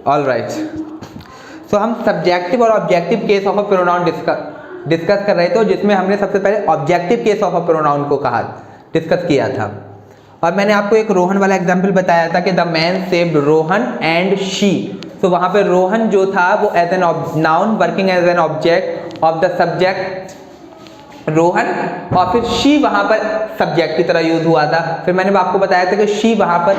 All right. सो हम subjective और objective case of a pronoun discuss कर रहे थे, जिसमें हमने सबसे पहले objective case of a pronoun को डिस्कस किया था। और मैंने आपको एक रोहन वाला एग्जाम्पल बताया था कि the man saved Rohan and she. तो वहां पे रोहन जो था वो as an noun working as an object of the subject Rohan, और फिर शी वहां पर सब्जेक्ट की तरह यूज हुआ था। फिर मैंने आपको बताया था कि शी वहां पर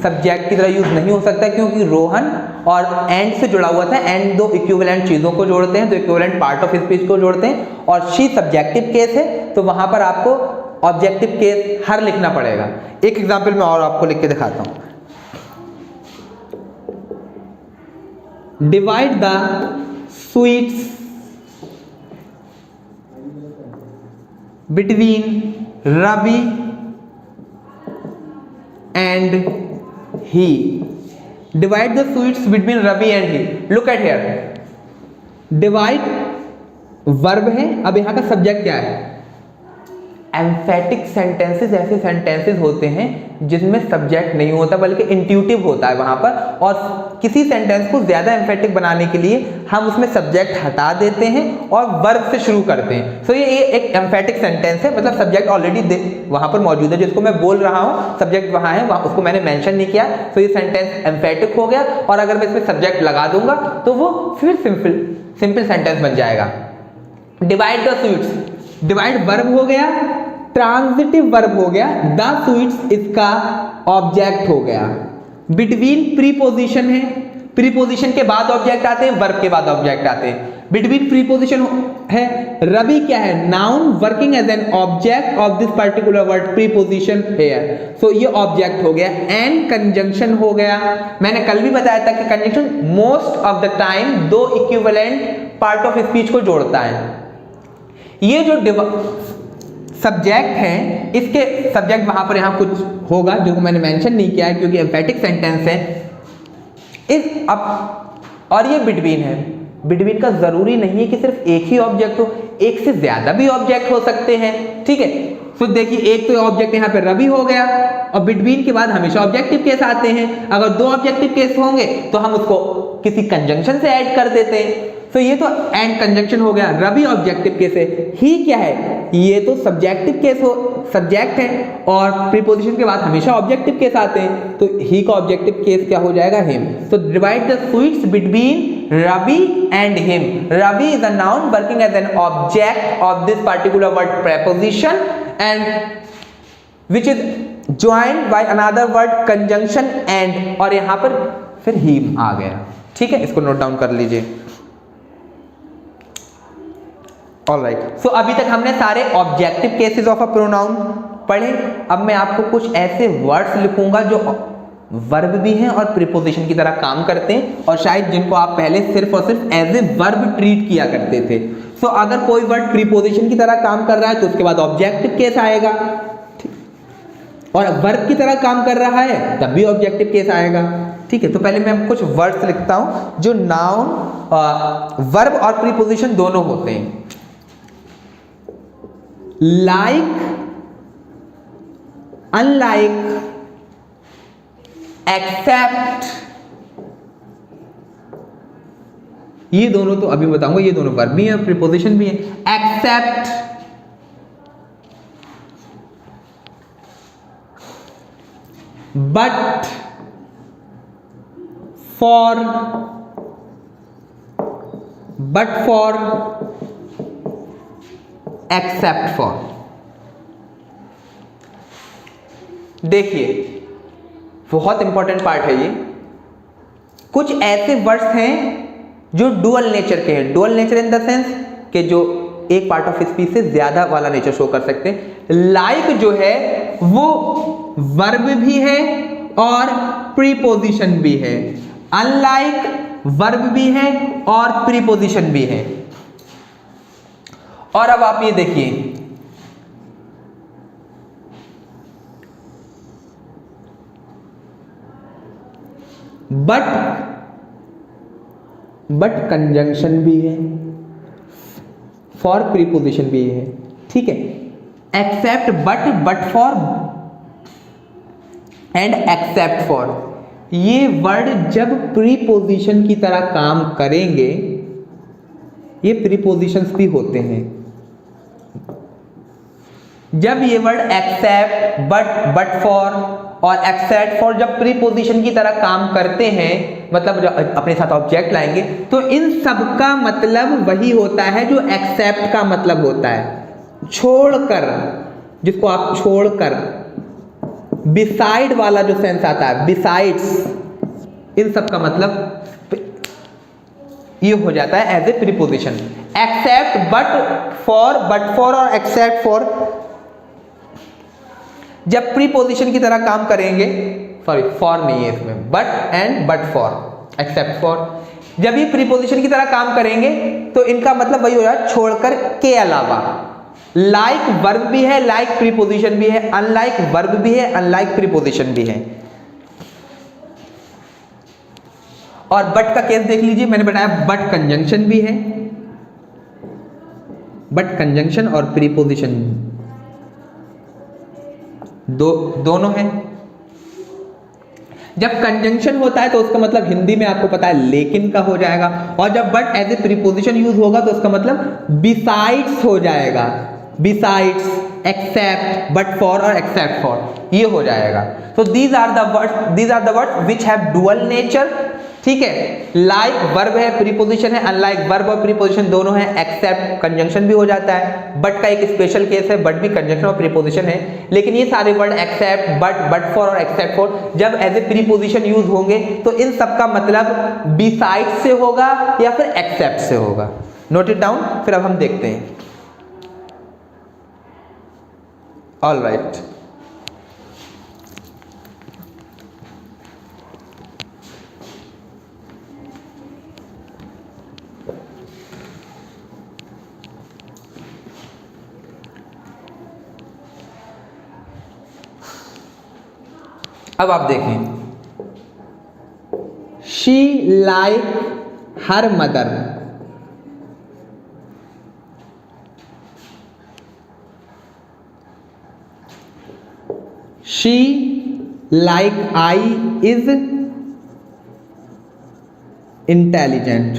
सब्जेक्ट की तरह यूज नहीं हो सकता, क्योंकि रोहन और एंड से जुड़ा हुआ था। एंड दो इक्विवेलेंट चीजों को जोड़ते हैं, दो इक्विवेलेंट पार्ट ऑफ स्पीच को जोड़ते हैं, और शी सब्जेक्टिव केस है, तो वहां पर आपको ऑब्जेक्टिव केस हर लिखना पड़ेगा। एक एग्जाम्पल मैं और आपको लिख के दिखाता हूं। Divide the sweets between Ravi and he. Divide the sweets between Ravi and he. Look at here. Divide verb है। अब यहाँ का सब्जेक्ट क्या है? एम्फेटिक सेंटेंसेस ऐसे सेंटेंसेस होते हैं जिसमें सब्जेक्ट नहीं होता बल्कि इंट्यूटिव होता है वहां पर, और किसी सेंटेंस को ज्यादा एम्फेटिक बनाने के लिए हम उसमें सब्जेक्ट हटा देते हैं और वर्ब से शुरू करते हैं। सो ये एक एम्फेटिक सेंटेंस है, मतलब सब्जेक्ट ऑलरेडी वहां पर मौजूद है, जिसको मैं बोल रहा हूं सब्जेक्ट वहां है, उसको मैंने मेंशन नहीं किया, तो ये सेंटेंस एम्फेटिक हो गया। और अगर मैं इसमें सब्जेक्ट लगा दूंगा तो वो फिर सिंपल सेंटेंस बन जाएगा। Divide the sweets, divide verb हो गया, ट्रांजिटिव वर्ब हो गया, द स्वीट्स इसका ऑब्जेक्ट हो गया। बिटवीन प्रीपोजिशन है, प्रीपोजिशन के बाद ऑब्जेक्ट आते हैं, वर्ब के बाद ऑब्जेक्ट आते हैं। बिटवीन प्रीपोजिशन है, रवि क्या है? Noun working as an object of this particular word, preposition here. सो ये ऑब्जेक्ट हो गया। एंड कंजंक्शन हो गया। मैंने कल भी बताया था कि conjunction most of the time दो इक्विवेलेंट पार्ट ऑफ स्पीच को जोड़ता है। ये जो सब्जेक्ट है, इसके सब्जेक्ट वहां पर यहां कुछ होगा जो मैंने मेंशन नहीं किया है क्योंकि एम्फेटिक सेंटेंस है। और ये बिटवीन है। बिटवीन का जरूरी नहीं है कि सिर्फ एक ही ऑब्जेक्ट हो, एक से ज्यादा भी ऑब्जेक्ट हो सकते हैं, ठीक है। तो देखिए, एक तो ऑब्जेक्ट यहाँ पे रवि हो गया, और बिटवीन के बाद हमेशा ऑब्जेक्टिव केस आते हैं। अगर दो ऑब्जेक्टिव केस होंगे तो हम उसको किसी कंजंक्शन से ऐड कर देते हैं। तो ये तो एंड कंजंक्शन हो गया। रवि ऑब्जेक्टिव केस है, ही क्या है? ये तो सब्जेक्टिव केस हो, सब्जेक्ट है, और प्रीपोजिशन के बाद हमेशा ऑब्जेक्टिव केस आते हैं, तो ही का ऑब्जेक्टिव केस क्या हो जाएगा? हिम। तो divide the sweets between Ravi and him. Ravi is a noun working as an object of this particular word preposition and which is joined by another word conjunction and, और यहां पर फिर him आ गया, ठीक है। इसको नोट डाउन कर लीजिए। ऑलराइट, सो अभी तक हमने सारे objective cases of a pronoun पढ़े। अब मैं आपको कुछ ऐसे वर्ड्स लिखूंगा जो वर्ब भी हैं और प्रीपोजिशन की तरह काम करते हैं, और शायद जिनको आप पहले सिर्फ और सिर्फ एज ए वर्ब ट्रीट किया करते थे। सो अगर कोई वर्ड प्रीपोजिशन की तरह काम कर रहा है तो उसके बाद ऑब्जेक्टिव केस आएगा, और वर्ब की तरह काम कर रहा है तब भी ऑब्जेक्टिव केस आएगा, ठीक है। तो पहले मैं कुछ वर्ड्स लिखता हूं जो नाउन, वर्ब और प्रीपोजिशन दोनों होते हैं। लाइक, अनलाइक, एक्सेप्ट, ये दोनों तो अभी बताऊंगा, ये दोनों वर्ब भी है, प्रीपोजिशन भी है। Except, but, for, except for. देखिए, बहुत इंपॉर्टेंट पार्ट है ये। कुछ ऐसे वर्ड्स हैं जो डुअल नेचर के हैं। Dual nature in the sense कि जो एक पार्ट ऑफ स्पीच से ज्यादा वाला नेचर शो कर सकते हैं। लाइक जो है वो वर्ब भी है और प्रीपोजिशन भी है। अनलाइक वर्ब भी है और प्रीपोजिशन भी है। और अब आप ये देखिए, बट कंजंक्शन भी है, फॉर प्रीपोजिशन भी है, ठीक है। Except, but for and except for, ये वर्ड जब प्रीपोजिशन की तरह काम करेंगे, ये प्रीपोजिशंस भी होते हैं। जब ये वर्ड एक्सेप्ट, बट फॉर और एक्सेप्ट फॉर जब प्रीपोजिशन की तरह काम करते हैं, मतलब अपने साथ ऑब्जेक्ट लाएंगे, तो इन सब का मतलब वही होता है जो एक्सेप्ट का मतलब होता है, छोड़कर, जिसको आप छोड़कर, बिसाइड वाला जो सेंस आता है, बिसाइड्स, इन सब का मतलब ये हो जाता है as a preposition. Except, but for और एक्सेप्ट फॉर जब प्रीपोजिशन की तरह काम करेंगे, सॉरी फॉर नहीं है इसमें, but and but for, except for, जब ये प्रीपोजिशन की तरह काम करेंगे तो इनका मतलब वही हो रहा है, छोड़कर के अलावा। लाइक वर्ब भी है, लाइक प्रीपोजिशन भी है, अनलाइक वर्ब भी है, अनलाइक प्रीपोजिशन भी है। और बट का केस देख लीजिए, मैंने बताया बट कंजंक्शन भी है, बट कंजंक्शन और प्रीपोजिशन दोनों हैं। जब कंजंक्शन होता है तो उसका मतलब हिंदी में आपको पता है लेकिन का हो जाएगा, और जब but as a preposition use होगा तो उसका मतलब बिसाइड्स हो जाएगा, बिसाइड्स, एक्सेप्ट, बट फॉर और एक्सेप्ट फॉर, ये हो जाएगा। तो these are the words which have dual nature, ठीक है। लाइक वर्ब है, प्रीपोजिशन है, अनलाइक वर्ब और प्रीपोजिशन दोनों है, एक्सेप्ट कंजंक्शन भी हो जाता है। बट का एक स्पेशल केस है, बट भी कंजंक्शन और प्रीपोजिशन है, लेकिन ये सारे वर्ड एक्सेप्ट, बट फॉर और एक्सेप्ट फॉर जब एज ए प्रीपोजिशन यूज होंगे तो इन सब का मतलब बिसाइड से होगा या फिर एक्सेप्ट से होगा। नोट इट डाउन, फिर अब हम देखते हैं। ऑल राइट, अब आप देखें, she like her mother, she like I is intelligent.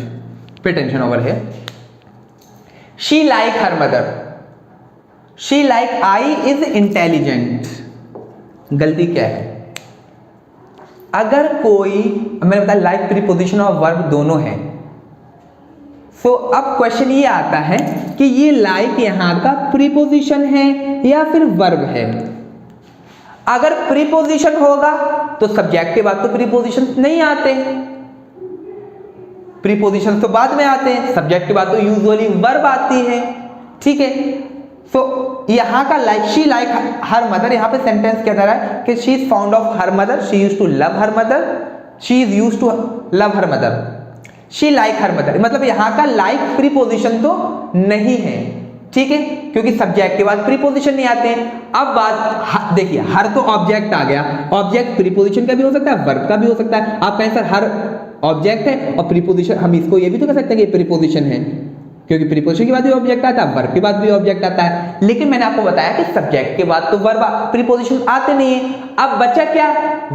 पे टेंशन ओवर है। She like her mother, she like I is intelligent. गलती क्या है? अगर कोई, मैंने बताया लाइक प्रीपोजिशन और वर्ब दोनों है, सो अब क्वेश्चन ये आता है कि ये लाइक यहां का प्रीपोजिशन है या फिर वर्ब है। अगर प्रीपोजिशन होगा तो सब्जेक्ट के बाद तो प्रीपोजिशन नहीं आते, प्रीपोजिशन तो बाद में आते हैं, सब्जेक्ट के बाद तो यूजुअली वर्ब आती है, ठीक है। सो यहां का like, she like her mother, यहां पे सेंटेंस क्या दे रहा है कि she is fond of her mother, she used to love her mother, she is used to love her mother, she like her mother, मतलब यहां का लाइक प्रीपोजिशन तो नहीं है, ठीक है, क्योंकि सब्जेक्ट के बाद प्रीपोजिशन नहीं आते हैं। अब बात देखिए, हर तो ऑब्जेक्ट आ गया, ऑब्जेक्ट प्रीपोजिशन का भी हो सकता है, वर्ब का भी हो सकता है। आप कहें सर हर ऑब्जेक्ट है और प्रीपोजिशन, हम इसको ये भी तो कह सकते हैं कि प्रीपोजिशन है, क्योंकि प्रीपोजिशन के बाद भी ऑब्जेक्ट आता है, वर्ब के बाद भी ऑब्जेक्ट आता है। लेकिन मैंने आपको बताया कि सब्जेक्ट के बाद तो वर्ब, प्रीपोजिशन आते नहीं है। अब बचा क्या?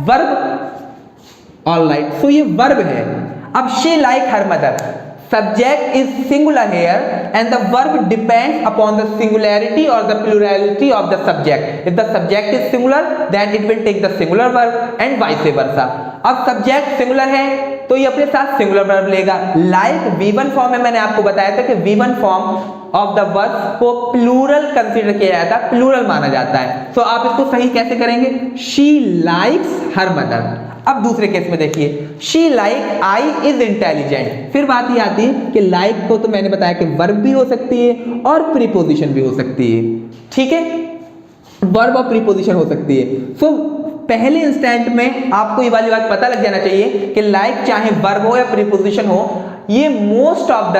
वर्ब। ऑलराइट, सो ये वर्ब है। अब she like her mother, subject is singular here and the verb depends upon the singularity or the plurality of the subject. If the subject is singular then it will take the singular verb and vice versa. अब subject singular है तो ये अपने साथ singular verb लेगा। Like V1 form में मैंने आपको बताया था कि V1 form of the verb को प्लूरल कंसीडर किया जाता है, प्लूरल माना जाता है। तो आप इसको सही कैसे करेंगे? She likes her mother। अब दूसरे केस में देखिए, she like I is intelligent. फिर बात ये आती है कि लाइक को तो मैंने बताया कि वर्ब भी हो सकती है और प्रीपोजिशन भी हो सकती है, ठीक है, वर्ब और प्रीपोजिशन हो सकती है। सो पहले इंस्टेंट में आपको ये वाली बात पता लग जाना चाहिए कि लाइक चाहे वर्ब हो या प्रीपोजिशन हो, ये मोस्ट ऑफ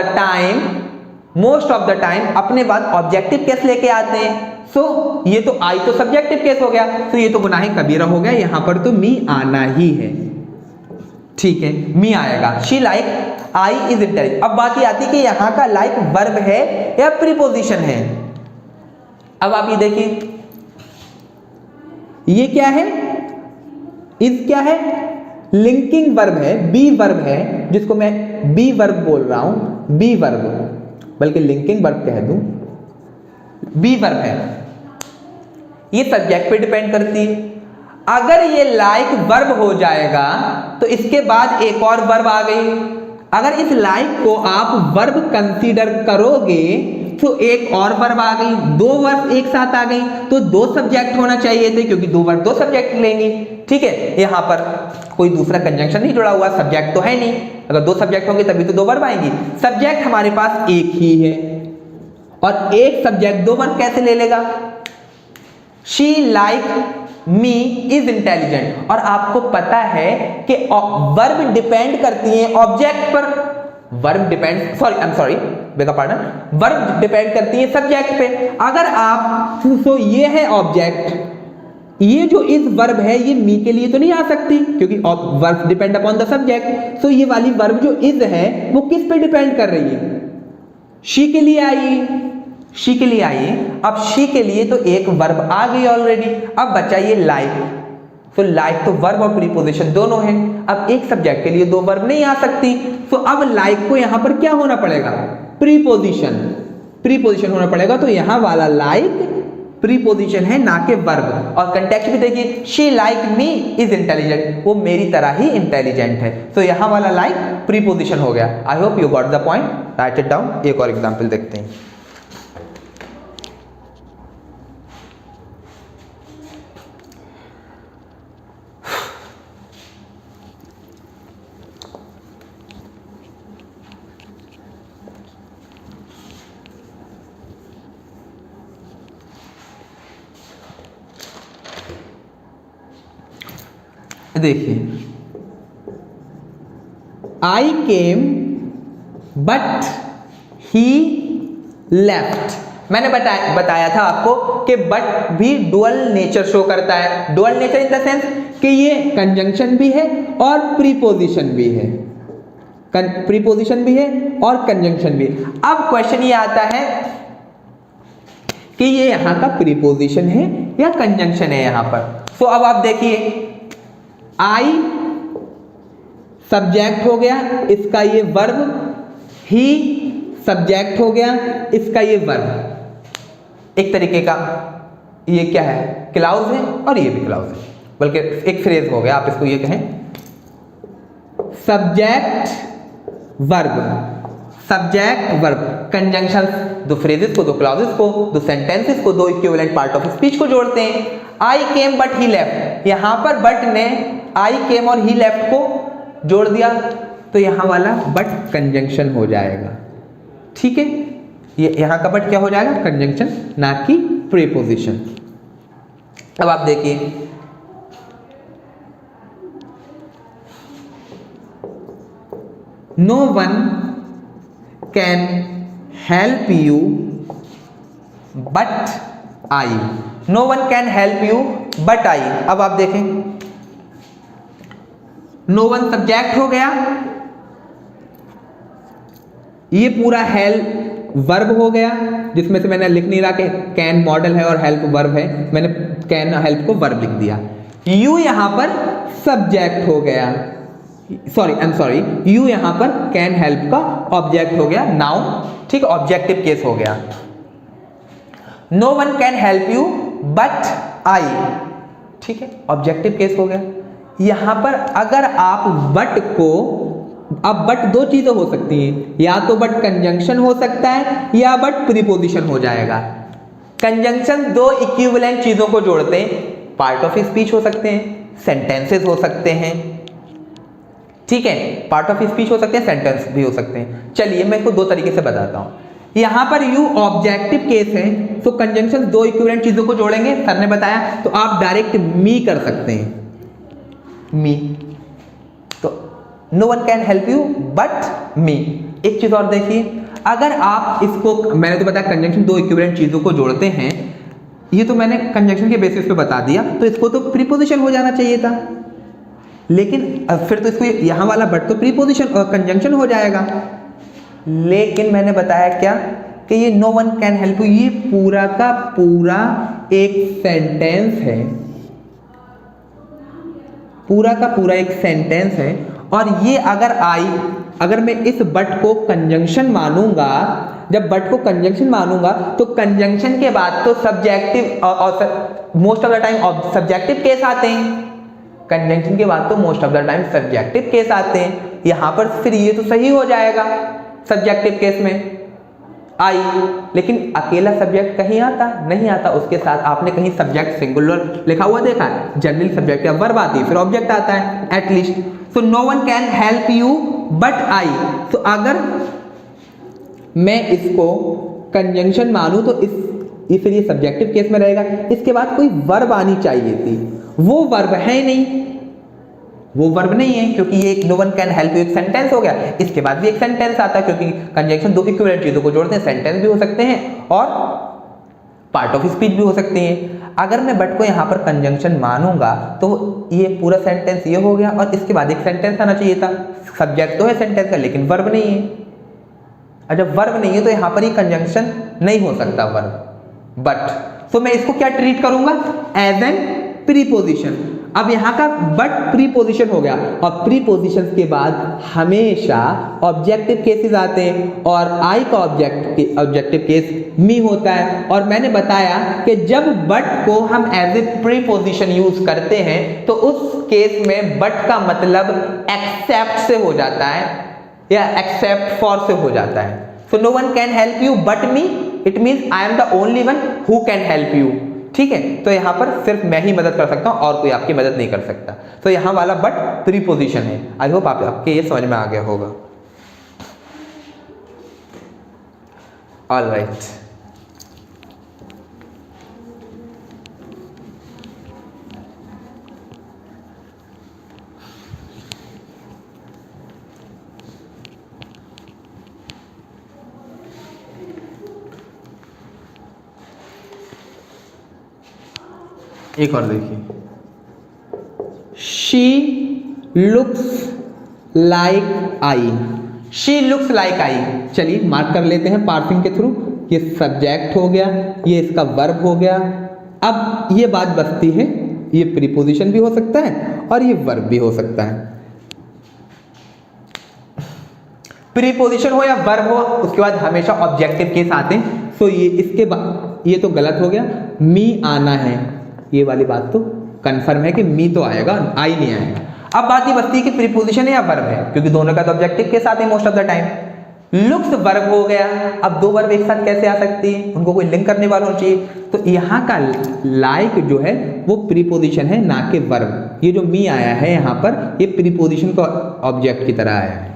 द टाइम अपने बाद ऑब्जेक्टिव केस लेके आते हैं। सो ये तो आई तो सब्जेक्टिव केस हो गया, तो ये तो गुनाहे कबीरा हो गया, यहां पर तो मी आना ही है, ठीक है, मी आएगा। She like I is intelligent. अब बात ये आती है कि यहां का लाइक वर्ब है या प्रीपोजिशन है। अब आप ये देखिए, ये क्या है? इज क्या है? लिंकिंग वर्ब है, बी वर्ब है, जिसको मैं बी वर्ब बोल रहा हूं, बी वर्ब, बल्कि लिंकिंग वर्ब कह दूं, बी वर्ब है, ये सब्जेक्ट पे डिपेंड करती है। अगर ये लाइक वर्ब हो जाएगा तो इसके बाद एक और वर्ब आ गई। अगर इस लाइक को आप वर्ब कंसीडर करोगे तो एक और वर्ब आ गई, दो वर्ब एक साथ आ गई, तो दो सब्जेक्ट होना चाहिए थे, क्योंकि दो वर्ब दो सब्जेक्ट लेंगी। ठीक है, यहां पर कोई दूसरा कंजंक्शन नहीं जुड़ा हुआ, सब्जेक्ट तो है नहीं, अगर दो सब्जेक्ट होंगे तभी तो दो वर्ब आएंगी। सब्जेक्ट हमारे पास एक ही है, और एक सब्जेक्ट दो वर्ब कैसे ले लेगा? She like me is intelligent, और आपको पता है कि वर्ब डिपेंड करती है ऑब्जेक्ट पर, वर्ब डिपेंड बेगा पार्डन, वर्ब डिपेंड करती है सब्जेक्ट पे। अगर आप तो ये है ऑब्जेक्ट, ये जो इस वर्ब है ये मी के लिए तो नहीं आ सकती, क्योंकि verb depend upon the subject. तो ये वाली वर्ब जो इज है वो किस पे डिपेंड कर रही है? शी के लिए आई, शी के लिए आई। अब शी के लिए तो एक वर्ब आ गई ऑलरेडी, अब बचा ये लाइक। तो लाइक तो वर्ब और प्रीपोजिशन दोनों है, अब एक सब्जेक्ट के लिए दो वर्ब नहीं आ सकती, तो अब लाइक को यहां पर क्या होना पड़ेगा? प्रीपोजिशन, प्रीपोजिशन होना पड़ेगा। तो यहां वाला लाइक प्रीपोजिशन है, ना कि वर्ब। और कंटेक्स्ट भी देखिए, she like me is intelligent, वो मेरी तरह ही इंटेलिजेंट है, तो यहां वाला लाइक प्रीपोजिशन हो गया। I hope you got the point, right it down. एक और एग्जांपल देखते हैं। देखिए, आई केम बट ही लेफ्ट। मैंने बताया था आपको कि बट भी डुअल नेचर शो करता है। Dual nature in the sense कि ये कंजंक्शन भी है और प्रीपोजिशन भी है, प्रीपोजिशन भी है और कंजंक्शन भी है। अब क्वेश्चन ये आता है कि ये यहां का प्रीपोजिशन है या कंजंक्शन है यहां पर। तो अब आप देखिए, आई सब्जेक्ट हो गया, इसका ये वर्ब, ही सब्जेक्ट हो गया, इसका ये वर्ब। एक तरीके का ये क्या है? क्लाउज है, और ये भी क्लाउज है, बल्कि एक फ्रेज हो गया, आप इसको ये कहें subject verb, subject verb, conjunction, दो फ्रेजेस को, दो क्लाउजेस को, दो सेंटेंसेस को, दो इक्विवेलेंट पार्ट ऑफ स्पीच को जोड़ते हैं। आई केम बट ही लेफ्ट, यहां पर बट ने आई केम और ही लेफ्ट को जोड़ दिया, तो यहां वाला बट कंजंक्शन हो जाएगा। ठीक है, ये यहां का बट क्या हो जाएगा? कंजंक्शन, ना कि प्रीपोजिशन। अब आप देखिए, no one can help you but I, no one can help you but I. अब आप देखें, नो वन सब्जेक्ट हो गया, ये पूरा हेल्प वर्ब हो गया, जिसमें से मैंने लिख नहीं रहा कि कैन मॉडल है और हेल्प वर्ब है, मैंने कैन हेल्प को वर्ब लिख दिया। यू यहां पर सब्जेक्ट हो गया, सॉरी यू यहां पर कैन हेल्प का ऑब्जेक्ट हो गया, नाउन। ठीक, ऑब्जेक्टिव केस हो गया। No one can help you but I, ठीक है, ऑब्जेक्टिव केस हो गया। यहां पर अगर आप बट को, अब बट दो चीजें हो सकती हैं, या तो बट कंजंक्शन हो सकता है या बट प्रीपोजिशन हो जाएगा। कंजंक्शन दो इक्विवेलेंट चीजों को जोड़ते हैं, पार्ट ऑफ स्पीच हो सकते हैं, सेंटेंसेस हो सकते हैं। ठीक है, पार्ट ऑफ स्पीच हो सकते हैं, सेंटेंस भी हो सकते हैं। चलिए मैं इसको दो तरीके से बताता हूं। यहां पर यू ऑब्जेक्टिव केस है, तो कंजंक्शन दो इक्विवेलेंट चीजों को जोड़ेंगे, सर ने बताया, तो आप डायरेक्ट मी कर सकते हैं, मी। तो no one can help you but me. एक चीज और देखिए, अगर आप इसको, मैंने तो बताया कंजंक्शन दो इक्विवेलेंट चीजों को जोड़ते हैं, ये तो मैंने कंजंक्शन के बेसिस पे बता दिया, तो इसको तो प्रीपोजिशन हो जाना चाहिए था, लेकिन फिर तो इसको यहां वाला बट तो प्रीपोजिशन और कंजंक्शन हो जाएगा। लेकिन मैंने बताया क्या कि ये no one can help you, ये पूरा का पूरा एक सेंटेंस है, पूरा का पूरा एक सेंटेंस है, और ये अगर मैं इस बट को कंजंक्शन मानूंगा, जब बट को कंजंक्शन मानूंगा तो कंजंक्शन के बाद तो सब्जेक्टिव और most of the time subjective case आते हैं, कंजंक्शन के बाद तो most of the time subjective case आते हैं। यहां पर फिर ये तो सही हो जाएगा सब्जेक्टिव केस में आई, लेकिन अकेला सब्जेक्ट कहीं आता नहीं आता, उसके साथ आपने कहीं सब्जेक्ट सिंगुलर लिखा हुआ देखा है? जनरली सब्जेक्ट या वर्ब आती है फिर ऑब्जेक्ट आता है at least. So no one can help you but I. तो अगर मैं इसको कंजंक्शन मानूं तो फिर ये सब्जेक्टिव केस में रहेगा। इसके बाद कोई वर्ब आनी चाहिए थी, वो वर्ब है नहीं, वो वर्ब नहीं है, क्योंकि ये no one can help you एक सेंटेंस हो गया। इसके बाद भी एक सेंटेंस आता है, क्योंकि कंजंक्शन दो इक्विवेलेंट चीजों को जोड़ते हैं, सेंटेंस भी हो सकते हैं और पार्ट ऑफ स्पीच भी हो सकती हैं। अगर मैं बट को यहाँ पर कंजंक्शन मानूंगा तो ये पूरा सेंटेंस ये हो गया, और इसके बाद एक सेंटेंस आना चाहिए था। सब्जेक्ट तो है सेंटेंस का, लेकिन वर्ब नहीं है, और जब वर्ब नहीं है तो यहाँ पर ये कंजंक्शन नहीं हो सकता वर्ब बट। तो मैं इसको क्या ट्रीट करूंगा? As an preposition. अब यहाँ का बट प्रीपोजिशन हो गया, और प्रीपोजिशन के बाद हमेशा ऑब्जेक्टिव केसेस आते हैं, और आई का ऑब्जेक्टिव केस मी होता है। और मैंने बताया कि जब बट को हम एज ए प्रीपोजिशन यूज करते हैं तो उस केस में बट का मतलब एक्सेप्ट से हो जाता है या एक्सेप्ट फॉर से हो जाता है। So no one can help you but me, it means I am the only one who can help you. ठीक है, तो यहां पर सिर्फ मैं ही मदद कर सकता हूं और कोई आपकी मदद नहीं कर सकता। तो यहां वाला बट प्रीपोजिशन है। आई होप आपके ये समझ में आ गया होगा। ऑल राइट, एक और देखिए, she looks like I. She looks like I, चलिए मार्क कर लेते हैं पार्सिंग के थ्रू। ये सब्जेक्ट हो गया, ये इसका वर्ब हो गया। अब ये बात बचती है, ये प्रीपोजिशन भी हो सकता है और ये वर्ब भी हो सकता है। प्रीपोजिशन हो या वर्ब हो, उसके बाद हमेशा ऑब्जेक्टिव केस आते हैं। सो ये इसके बाद ये तो गलत हो गया, मी आना है, ये वाली बात तो कंफर्म है कि मी तो आएगा, आई नहीं आएगा। अब बात ये बचती है कि प्रीपोजिशन है या वर्ब है, क्योंकि दोनों का तो ऑब्जेक्टिव के साथ है most of the time. Looks verb हो गया, अब दो वर्ब एक साथ कैसे आ सकती है? उनको कोई लिंक करने वाला होना चाहिए। तो यहाँ का लाइक जो है वो प्रीपोजिशन है, ना कि वर्ब। ये जो मी आया है यहाँ पर, ये प्रीपोजिशन का ऑब्जेक्ट की तरह आया है।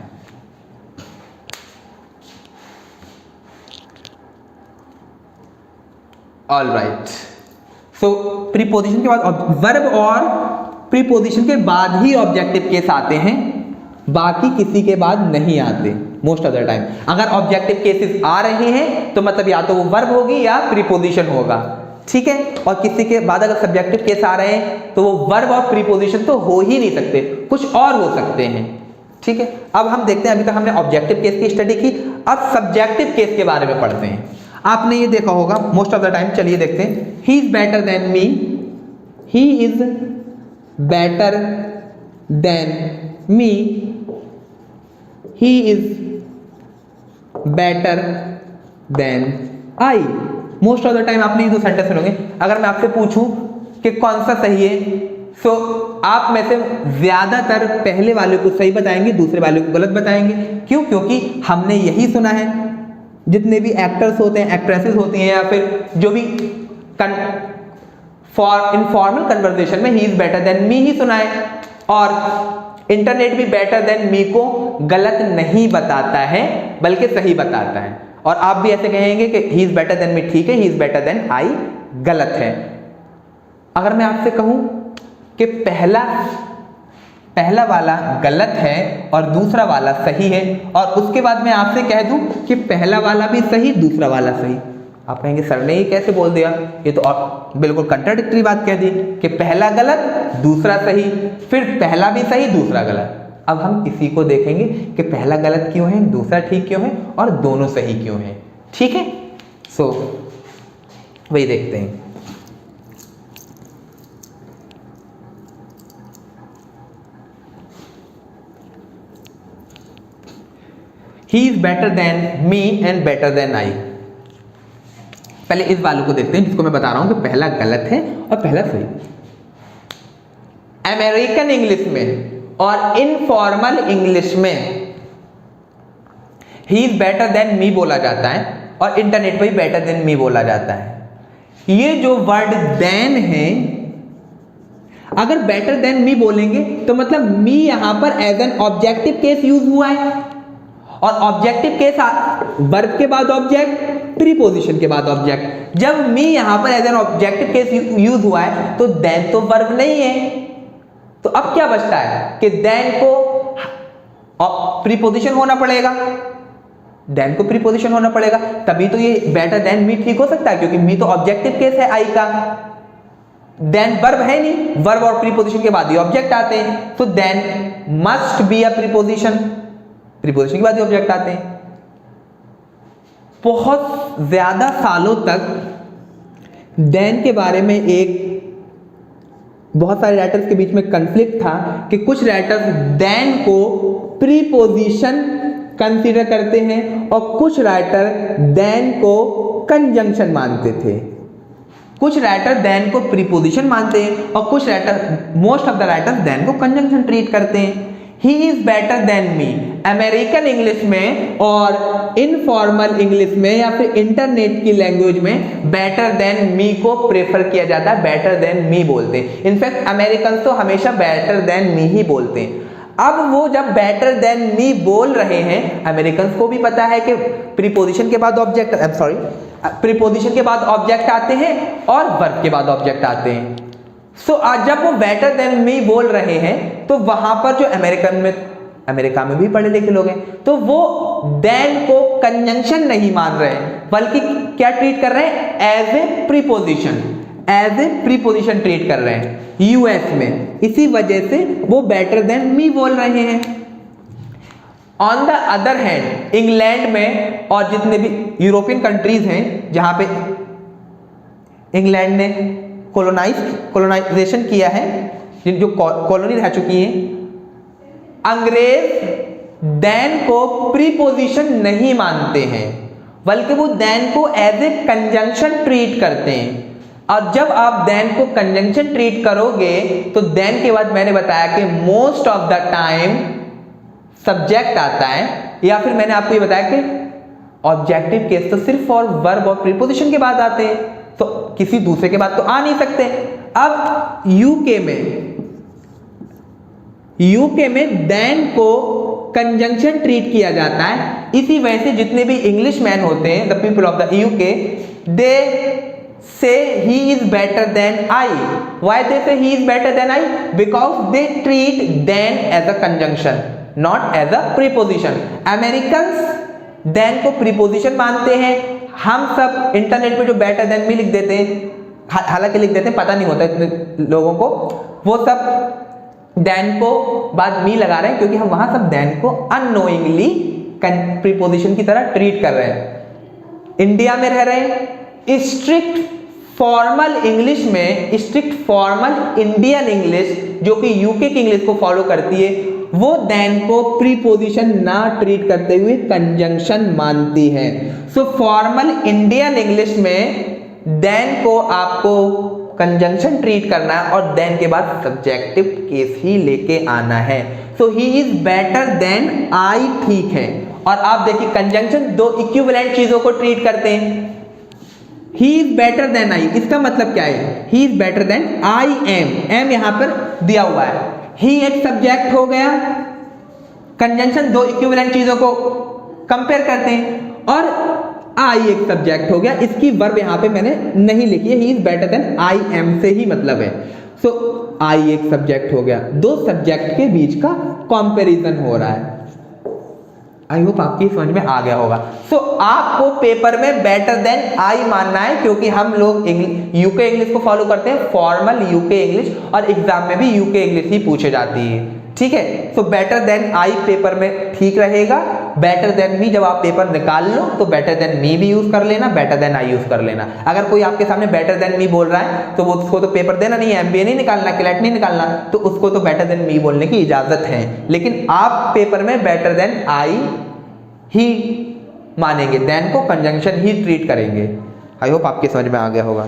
ऑल राइट, सो प्रीपोजिशन के बाद वर्ब और प्रीपोजिशन के बाद ही ऑब्जेक्टिव केस आते हैं, बाकी किसी के बाद नहीं आते मोस्ट ऑफ द टाइम। अगर ऑब्जेक्टिव केसेस आ रहे हैं तो मतलब या तो वो वर्ब होगी या प्रीपोजिशन होगा। ठीक है, और किसी के बाद अगर सब्जेक्टिव केस आ रहे हैं तो वो वर्ब और प्रीपोजिशन तो हो ही नहीं सकते, कुछ और हो सकते हैं। ठीक है, अब हम देखते हैं, अभी तक हमने ऑब्जेक्टिव केस की स्टडी की, अब सब्जेक्टिव केस के बारे में पढ़ते हैं। आपने ये देखा होगा मोस्ट ऑफ द टाइम, चलिए देखते हैं। He is better than me, he is better than me, he is better than I. Most of the time आपने ये दो सेंटेंस सुनोगे। अगर मैं आपसे पूछूं कि कौन सा सही है, सो आप में से ज्यादातर पहले वाले को सही बताएंगे, दूसरे वाले को गलत बताएंगे। क्यों? क्योंकि हमने यही सुना है। जितने भी एक्टर्स होते हैं, एक्ट्रेसेस होती हैं, या फिर जो भी इनफॉर्मल कन्वर्सेशन में he is better than me ही सुना है। और इंटरनेट भी बेटर देन मी को गलत नहीं बताता है, बल्कि सही बताता है। और आप भी ऐसे कहेंगे कि he is better than me, ठीक है, he is better than I गलत है। अगर मैं आपसे कहूं कि पहला वाला गलत है और दूसरा वाला सही है, और उसके बाद मैं आपसे कह दूं कि पहला वाला भी सही, दूसरा वाला सही, आप कहेंगे सर ने ये कैसे बोल दिया? ये तो और बिल्कुल कंट्राडिक्टरी बात कह दी कि पहला गलत दूसरा सही, फिर पहला भी सही दूसरा गलत। अब हम इसी को देखेंगे कि पहला गलत क्यों है, दूसरा ठीक क्यों है और दोनों सही क्यों है। ठीक है, सो वही देखते हैं। He is better than me and better than I. पहले इस वालों को देखते हैं जिसको मैं बता रहा हूं कि पहला गलत है और पहला सही। अमेरिकन इंग्लिश में और इनफॉर्मल इंग्लिश में ही इज बेटर देन मी बोला जाता है और इंटरनेट पर ही बेटर देन मी बोला जाता है। ये जो वर्ड देन है, अगर बेटर देन मी बोलेंगे तो मतलब मी यहां पर as an objective case use हुआ है, और ऑब्जेक्टिव केस वर्ब के बाद ऑब्जेक्ट, प्रीपोजिशन के बाद ऑब्जेक्ट। जब मी यहां पर as an objective case use हुआ है तो देन तो वर्ब नहीं है, तो अब क्या बचता है कि देन को प्रीपोजिशन होना पड़ेगा, देन को प्रीपोजिशन होना पड़ेगा, तभी तो ये बेटर देन मी ठीक हो सकता है, क्योंकि मी तो ऑब्जेक्टिव केस है आई का, देन वर्ब है नहीं, वर्ब और प्रीपोजिशन के बाद ही ऑब्जेक्ट आते हैं, तो then must be a preposition, preposition के बाद ही ऑब्जेक्ट आते हैं। बहुत ज्यादा सालों तक देन के बारे में एक बहुत सारे राइटर्स के बीच में कन्फ्लिक्ट था कि कुछ राइटर्स देन को प्रीपोजिशन कंसीडर करते हैं और कुछ राइटर देन को कंजंक्शन मानते थे। कुछ राइटर देन को प्रीपोजिशन मानते हैं और कुछ writer, most of the writers than को कंजंक्शन ट्रीट करते हैं। He is better than me American English में और इनफॉर्मल इंग्लिश में या फिर इंटरनेट की लैंग्वेज में बेटर देन मी को प्रेफर किया जाता है, बेटर देन मी बोलते हैं। इनफैक्ट अमेरिकन तो हमेशा बेटर देन मी ही बोलते हैं। अब वो जब बेटर देन मी बोल रहे हैं, अमेरिकन को भी पता है कि प्रीपोजिशन के बाद ऑब्जेक्ट, प्रीपोजिशन के बाद ऑब्जेक्ट आते हैं और वर्ब के बाद ऑब्जेक्ट आते हैं। सो आज जब वो बेटर देन मी बोल रहे हैं तो वहां पर जो अमेरिका में भी पढ़े लिखे लोग हैं, तो वो देन को कंजंक्शन नहीं मान रहे हैं, बल्कि क्या ट्रीट कर रहे हैं, as a preposition, as a preposition treat कर रहे हैं यूएस में। इसी वजह से वो बेटर देन मी बोल रहे हैं। On the other hand England में और जितने भी यूरोपियन कंट्रीज हैं जहां पे इंग्लैंड ने कोलोनाइजेशन किया है, जो कॉलोनी रह चुकी हैं, अंग्रेज देन को प्रीपोजिशन नहीं मानते हैं, बल्कि वो देन को एज ए कंजंक्शन ट्रीट करते हैं। और जब आप देन को कंजंक्शन ट्रीट करोगे तो देन के बाद मैंने बताया कि most of the time subject आता है, या फिर मैंने आपको ये बताया कि ऑब्जेक्टिव केस तो सिर्फ और वर्ब और प्रीपोजिशन के बाद आते हैं, तो किसी दूसरे के बाद तो आ नहीं सकते। अब यूके में देन को कंजंक्शन ट्रीट किया जाता है। इसी वजह से जितने भी इंग्लिश मैन होते हैं, the people of the UK, they say he is better than I. Why they say he is better than I? Because they treat then as a conjunction, not as a preposition. Americans then को preposition मानते हैं। हम सब internet पे जो better than me लिख देते हैं, हालांकि लिख देते हैं, पता नहीं होता इतने लोगों को, वो सब then को बाद me लगा रहे हैं, क्योंकि हम वहां सब then को unknowingly preposition की तरह ट्रीट कर रहे हैं। इंडिया में रह रहे हैं, स्ट्रिक्ट फॉर्मल इंग्लिश में, स्ट्रिक्ट फॉर्मल इंडियन इंग्लिश जो कि यूके की इंग्लिश को फॉलो करती है, वो देन को प्रीपोजिशन ना ट्रीट करते हुए कंजंक्शन मानती है। सो फॉर्मल इंडियन इंग्लिश में देन को आपको कंजंक्शन ट्रीट करना है और देन के बाद सब्जेक्टिव केस ही लेके आना है। So he is better than I, ठीक है। और आप देखिए कंजंक्शन दो इक्विवेलेंट चीजों को ट्रीट करते हैं। He is better than I, इसका मतलब क्या है, he is better than I am, am यहां पर दिया हुआ है, ही एक सब्जेक्ट हो गया, कंजंक्शन दो इक्विवेलेंट चीजों को कंपेयर करते हैं, और आई एक सब्जेक्ट हो गया, इसकी वर्ब यहां पे मैंने नहीं लिखी है, he is better than I am से ही मतलब है। सो आई एक सब्जेक्ट हो गया, दो सब्जेक्ट के बीच का कंपैरिजन हो रहा है। आई होप आपकी समझ में आ गया होगा। सो आपको पेपर में बेटर देन आई मानना है, क्योंकि हम लोग यूके इंग्लिश को फॉलो करते हैं, फॉर्मल यूके इंग्लिश, और एग्जाम में भी यूके इंग्लिश ही पूछे जाती है, ठीक है। So better than I paper में ठीक रहेगा। बेटर देन मी जब आप पेपर निकाल लो तो बेटर देन मी भी यूज कर लेना, बेटर देन आई यूज कर लेना। अगर कोई आपके सामने बेटर देन मी बोल रहा है तो वो उसको तो पेपर देना नहीं है, एमबीए नहीं निकालना, क्लैट नहीं निकालना, तो उसको तो बेटर देन मी बोलने की इजाजत है। लेकिन आप पेपर में बेटर देन आई ही मानेंगे, देन को कंजंक्शन ही ट्रीट करेंगे। आई होप आपके समझ में आ गया होगा।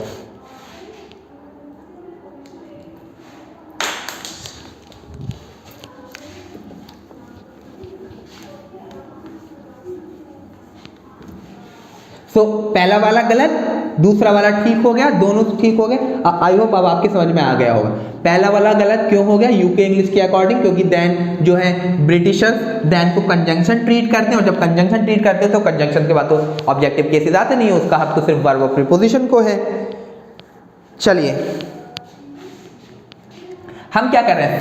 पहला वाला गलत, दूसरा वाला ठीक हो गया, दोनों ठीक हो गए। आई होप अब आपके समझ में आ गया होगा। पहला वाला गलत क्यों हो गया? यूके इंग्लिश के अकॉर्डिंग, क्योंकि देन जो है ब्रिटिशर्स देन को कंजंक्शन ट्रीट करते हैं, और जब कंजंक्शन ट्रीट करते हैं तो कंजंक्शन के बाद तो ऑब्जेक्टिव केसेस आते नहीं है, उसका हक तो सिर्फ वर्ब और प्रीपोजिशन को है। चलिए हम क्या कर रहे हैं?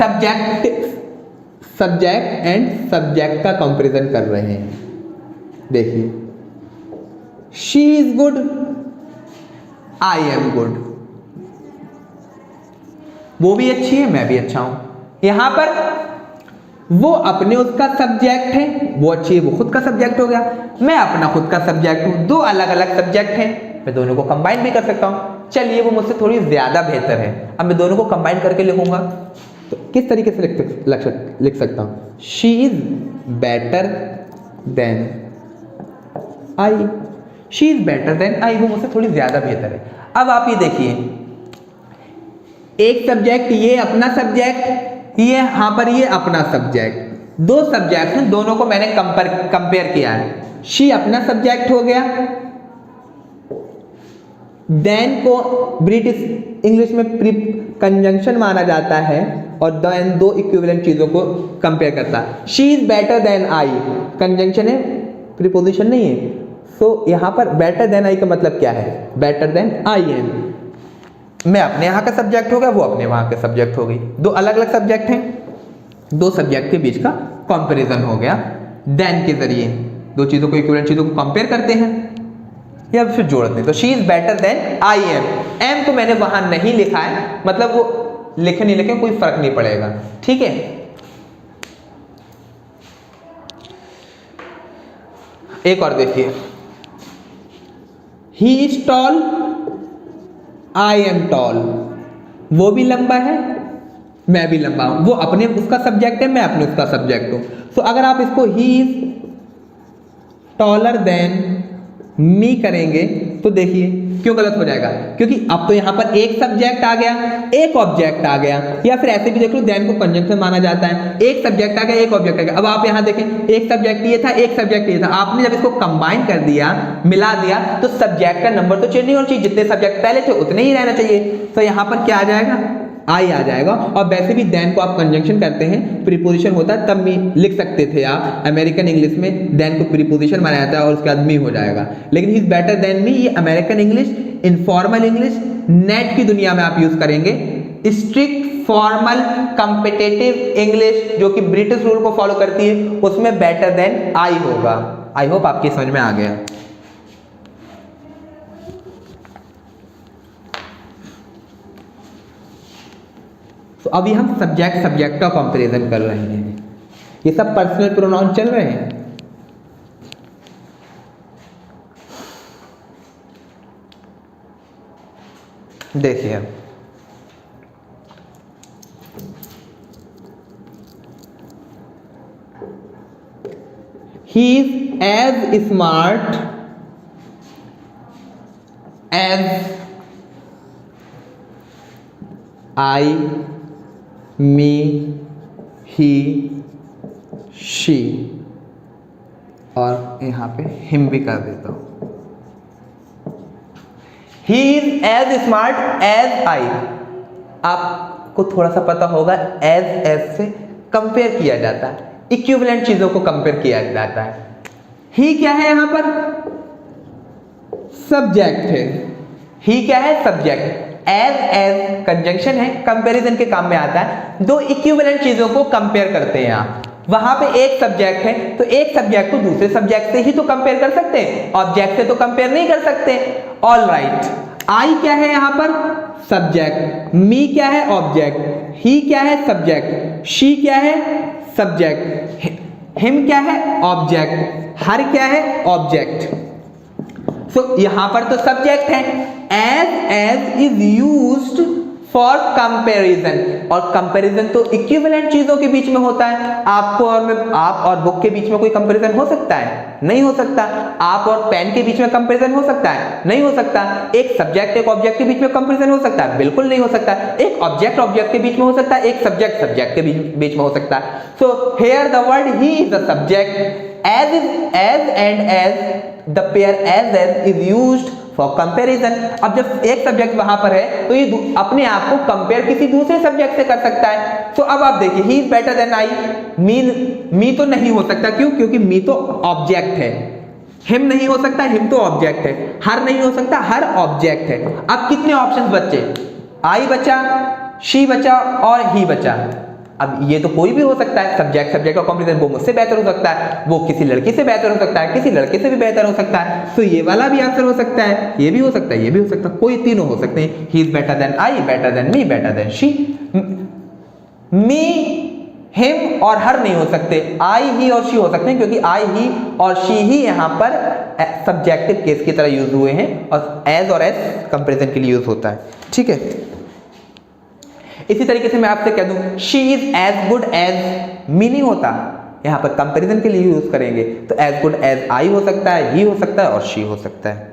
सब्जेक्ट एंड सब्जेक्ट का कंपैरिजन कर रहे हैं। देखिए, she is good, I am good, वो भी अच्छी है, मैं भी अच्छा हूं। यहां पर वो अपने उसका सब्जेक्ट है, वो अच्छी है, वो खुद का सब्जेक्ट हो गया। मैं अपना खुद का सब्जेक्ट हूं, दो अलग अलग सब्जेक्ट हैं, मैं दोनों को कंबाइन भी कर सकता हूं। चलिए, वो मुझसे थोड़ी ज्यादा बेहतर है, अब मैं दोनों को कंबाइन करके लिखूंगा तो किस तरीके से लिख सकता हूं? She is better than I, she is better than I, वो मुझसे थोड़ी ज्यादा बेहतर है। अब आप ये देखिए, एक सब्जेक्ट, ये अपना सब्जेक्ट, ये यहां पर ये अपना सब्जेक्ट, दो सब्जेक्ट हैं, दोनों को मैंने कंपेयर किया है। शी अपना सब्जेक्ट हो गया, देन को ब्रिटिश इंग्लिश में कंजंक्शन माना जाता है, और देन दो इक्विवेलेंट चीजों को कंपेयर करता है। She is better than I, conjunction है, प्रीपोजिशन नहीं है। तो यहां पर बेटर देन आई का मतलब क्या है? Better than I am. मैं अपने यहां का सब्जेक्ट हो गया, वो अपने वहां के सब्जेक्ट हो गई, दो अलग अलग सब्जेक्ट हैं, दो सब्जेक्ट के बीच का कंपैरिजन हो गया। देन के जरिए दो चीजों को, इक्विवेलेंट चीजों को कंपेयर करते हैं या फिर जोड़ते हैं। तो she is better than I am, am को मैंने वहां नहीं लिखा है, मतलब वो लिखे नहीं लिखे कोई फर्क नहीं पड़ेगा, ठीक है। एक और देखिए, he is tall, I am tall, वो भी लंबा है, मैं भी लंबा हूं, वो अपने उसका सब्जेक्ट है, मैं अपने उसका सब्जेक्ट हूं। तो अगर आप इसको he is taller than me करेंगे तो देखिए क्यों गलत हो जाएगा, क्योंकि अब तो यहां पर एक सब्जेक्ट आ गया, एक ऑब्जेक्ट आ गया, या फिर ऐसे भी देख लो, देन को कंजंक्शन माना जाता है, एक सब्जेक्ट आ गया, एक ऑब्जेक्ट आ गया। अब आप यहां देखें, एक सब्जेक्ट ये था, एक सब्जेक्ट ये था, आपने जब इसको कंबाइन कर दिया, मिला दिया, तो सब्जेक्ट का नंबर तो चेंज नहीं होना चाहिए, जितने सब्जेक्ट पहले थे उतने ही रहना चाहिए। तो यहां पर क्या आ जाएगा? आई आ जाएगा। और वैसे भी देन को आप कंजंक्शन करते हैं, प्रीपोजिशन होता है, तब भी लिख सकते थे आप। अमेरिकन इंग्लिश में देन को प्रीपोजिशन माना जाता है और उसके बाद मी हो जाएगा। लेकिन he is better than me, ये American English, informal English, net की दुनिया में आप यूज करेंगे। स्ट्रिक्ट फॉर्मल कॉम्पिटिटिव इंग्लिश जो कि ब्रिटिश रूल को फॉलो करती है, उसमें बेटर देन आई होगा। आई होप आपकी समझ में आ गया। तो अभी हम सब्जेक्ट का कंपैरिजन कर रहे हैं, ये सब पर्सनल प्रोनाउन चल रहे हैं। देखिए, he is as smart as I, me, he, she, और यहां पे him भी कर देता हूं। He is as smart as I, आपको थोड़ा सा पता होगा, as से कंपेयर किया जाता है, इक्विवेलेंट चीजों को कंपेयर किया जाता है। ही क्या है? यहां पर सब्जेक्ट है, ही क्या है? सब्जेक्ट। एज कंजंक्शन है, कंपैरिजन के काम में आता है। दो इक्विवेलेंट चीजों को कंपेयर करते हैं आप, वहां पे एक सब्जेक्ट है, तो एक सब्जेक्ट को दूसरे सब्जेक्ट से ही तो कंपेयर कर सकते हैं, ऑब्जेक्ट से तो कंपेयर नहीं कर सकते। ऑल राइट, आई क्या है यहां पर? सब्जेक्ट। मी क्या है? ऑब्जेक्ट। ही क्या है? सब्जेक्ट। शी क्या है? सब्जेक्ट। हिम क्या है? ऑब्जेक्ट। हर क्या है? ऑब्जेक्ट। तो यहां पर तो सब्जेक्ट है। As is used for comparison, और कंपैरिजन तो इक्विवेलेंट चीजों के बीच में होता है। आपको और मैं, आप और बुक के बीच में कोई कंपैरिजन हो सकता है? नहीं हो सकता। आप और पेन के बीच में कंपैरिजन हो सकता है? नहीं हो सकता। एक सब्जेक्ट एक ऑब्जेक्ट के बीच में कंपैरिजन हो सकता है? बिल्कुल नहीं हो सकता। एक ऑब्जेक्ट ऑब्जेक्ट के बीच में हो सकता है, एक सब्जेक्ट सब्जेक्ट के बीच में हो सकता है। So here the word he is the subject, as and as the pair as is used for comparison। अब जब एक सब्जेक्ट वहां पर है तो ये अपने आप को कंपेयर किसी दूसरे सब्जेक्ट से कर सकता है। तो अब आप देखिए, he is better than I, me तो नहीं हो सकता। क्यों? क्योंकि मी तो ऑब्जेक्ट है। हिम नहीं हो सकता, हिम तो ऑब्जेक्ट है। हर नहीं हो सकता, हर ऑब्जेक्ट है। अब कितने ऑप्शंस बचे? आई बचा, शी बचा और ही बचा। अब ये तो कोई भी हो सकता है, सब्जेक्ट सब्जेक्ट का कंपैरिजन। वो मुझसे बेहतर हो सकता है, वो किसी लड़की से बेहतर हो सकता है, किसी लड़के से भी बेहतर हो सकता है। तो ये वाला भी आंसर हो सकता है, ये भी हो सकता है, ये भी हो सकता है, कोई तीनों हो सकते हैं। He is better than I, better than me, better than she. Me, him और हर नहीं हो सकते, आई, ही और शी हो सकते हैं, क्योंकि आई, ही और शी ही यहाँ पर सब्जेक्टिव केस की तरह यूज हुए हैं और एज कंपैरिजन के लिए यूज होता है। ठीक है, इसी तरीके से मैं आपसे कह दूं she is as good as me नहीं होता, यहां पर कंपैरिजन के लिए यूज करेंगे तो एज गुड एज आई हो सकता है, ही हो सकता है और शी हो सकता है।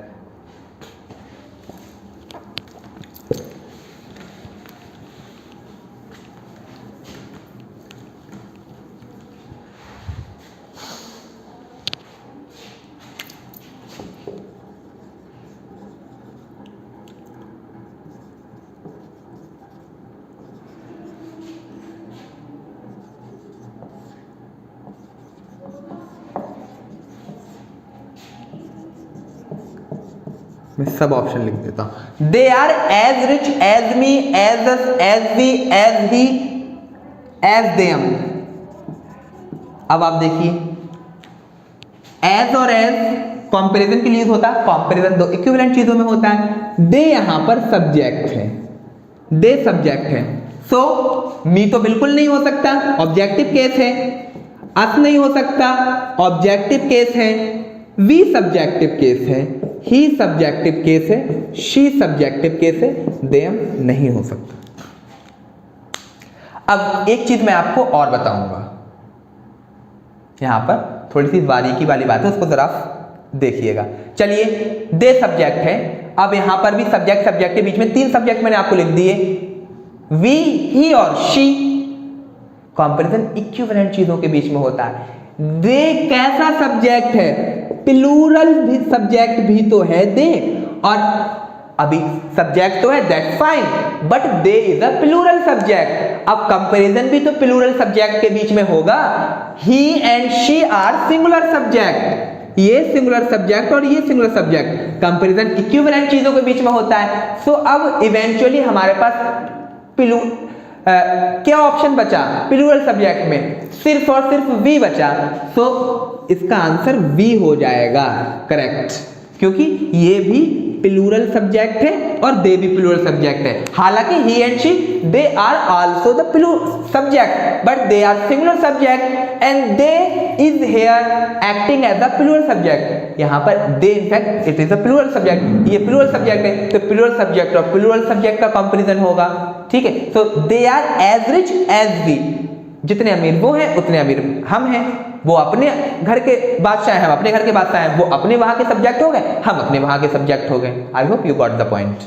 मैं सब ऑप्शन लिख देता हूं। They are as rich as me, as us, as we, as he, as them. अब आप देखिए, एज और एज कंपैरिजन के लिए होता है। कंपैरिजन दो इक्विवेलेंट चीजों में होता है। दे यहां पर सब्जेक्ट है, दे सब्जेक्ट है। सो मी तो बिल्कुल नहीं हो सकता, ऑब्जेक्टिव केस है। अस नहीं हो सकता, ऑब्जेक्टिव केस है। वी सब्जेक्टिव केस है, ही सब्जेक्टिव केस है, शी सब्जेक्टिव केस है, देम नहीं हो सकता। अब एक चीज मैं आपको और बताऊंगा, यहां पर थोड़ी सी बारीकी वाली बात है, उसको जरा देखिएगा। चलिए, दे सब्जेक्ट है। अब यहां पर भी सब्जेक्ट सब्जेक्ट के बीच में तीन सब्जेक्ट मैंने आपको लिख दिए, वी, ही और शी। कंपैरिजन इक्विवेलेंट चीजों के बीच में होता है। दे कैसा सब्जेक्ट है? प्लूरल भी सब्जेक्ट भी तो है दे, और अभी सब्जेक्ट तो है, that's fine, but they is a plural subject. अब कंपैरिजन भी तो प्लूरल सब्जेक्ट के बीच में होगा। He and she are singular subject, ये सिंगुलर सब्जेक्ट और ये सिंगुलर सब्जेक्ट। कंपैरिजन इक्विवेलेंट चीजों के बीच में होता है। सो अब इवेंचुअली हमारे पास क्या ऑप्शन बचा प्लूरल सब्जेक्ट में? सिर्फ और सिर्फ वी बचा। सो इसका आंसर वी हो जाएगा करेक्ट, क्योंकि ये भी प्लूरल सब्जेक्ट है और दे भी प्लूरल सब्जेक्ट है। हालांकि he and she they are also the plural subject, but they are singular subject and they is here acting as the plural subject. यहां पर they in fact it is a plural subject, ये plural subject है, तो plural subject और plural subject का comparison होगा। ठीक है, so they are as rich as we, जितने अमीर वो हैं उतने अमीर हम हैं। वो अपने घर के बादशाह हैं, हम अपने घर के बादशाह हैं। वो अपने वहां के सब्जेक्ट हो गए, हम अपने वहां के सब्जेक्ट हो गए। I hope you got the point.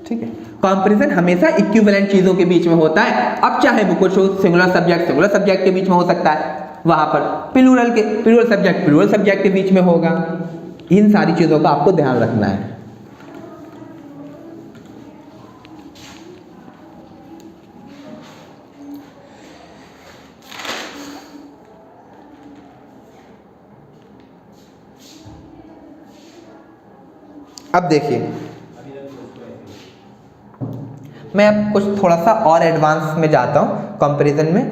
ठीक है, कंपैरिजन हमेशा इक्विवेलेंट चीजों के बीच में होता है। अब चाहे वो कुछ हो, सिंगुलर सब्जेक्ट के बीच में हो सकता है, वहां पर प्लूरल सब्जेक्ट के बीच में होगा। इन सारी चीजों का आपको ध्यान रखना है। अब देखिए, मैं अब कुछ थोड़ा सा और एडवांस में जाता हूं कंपैरिजन में।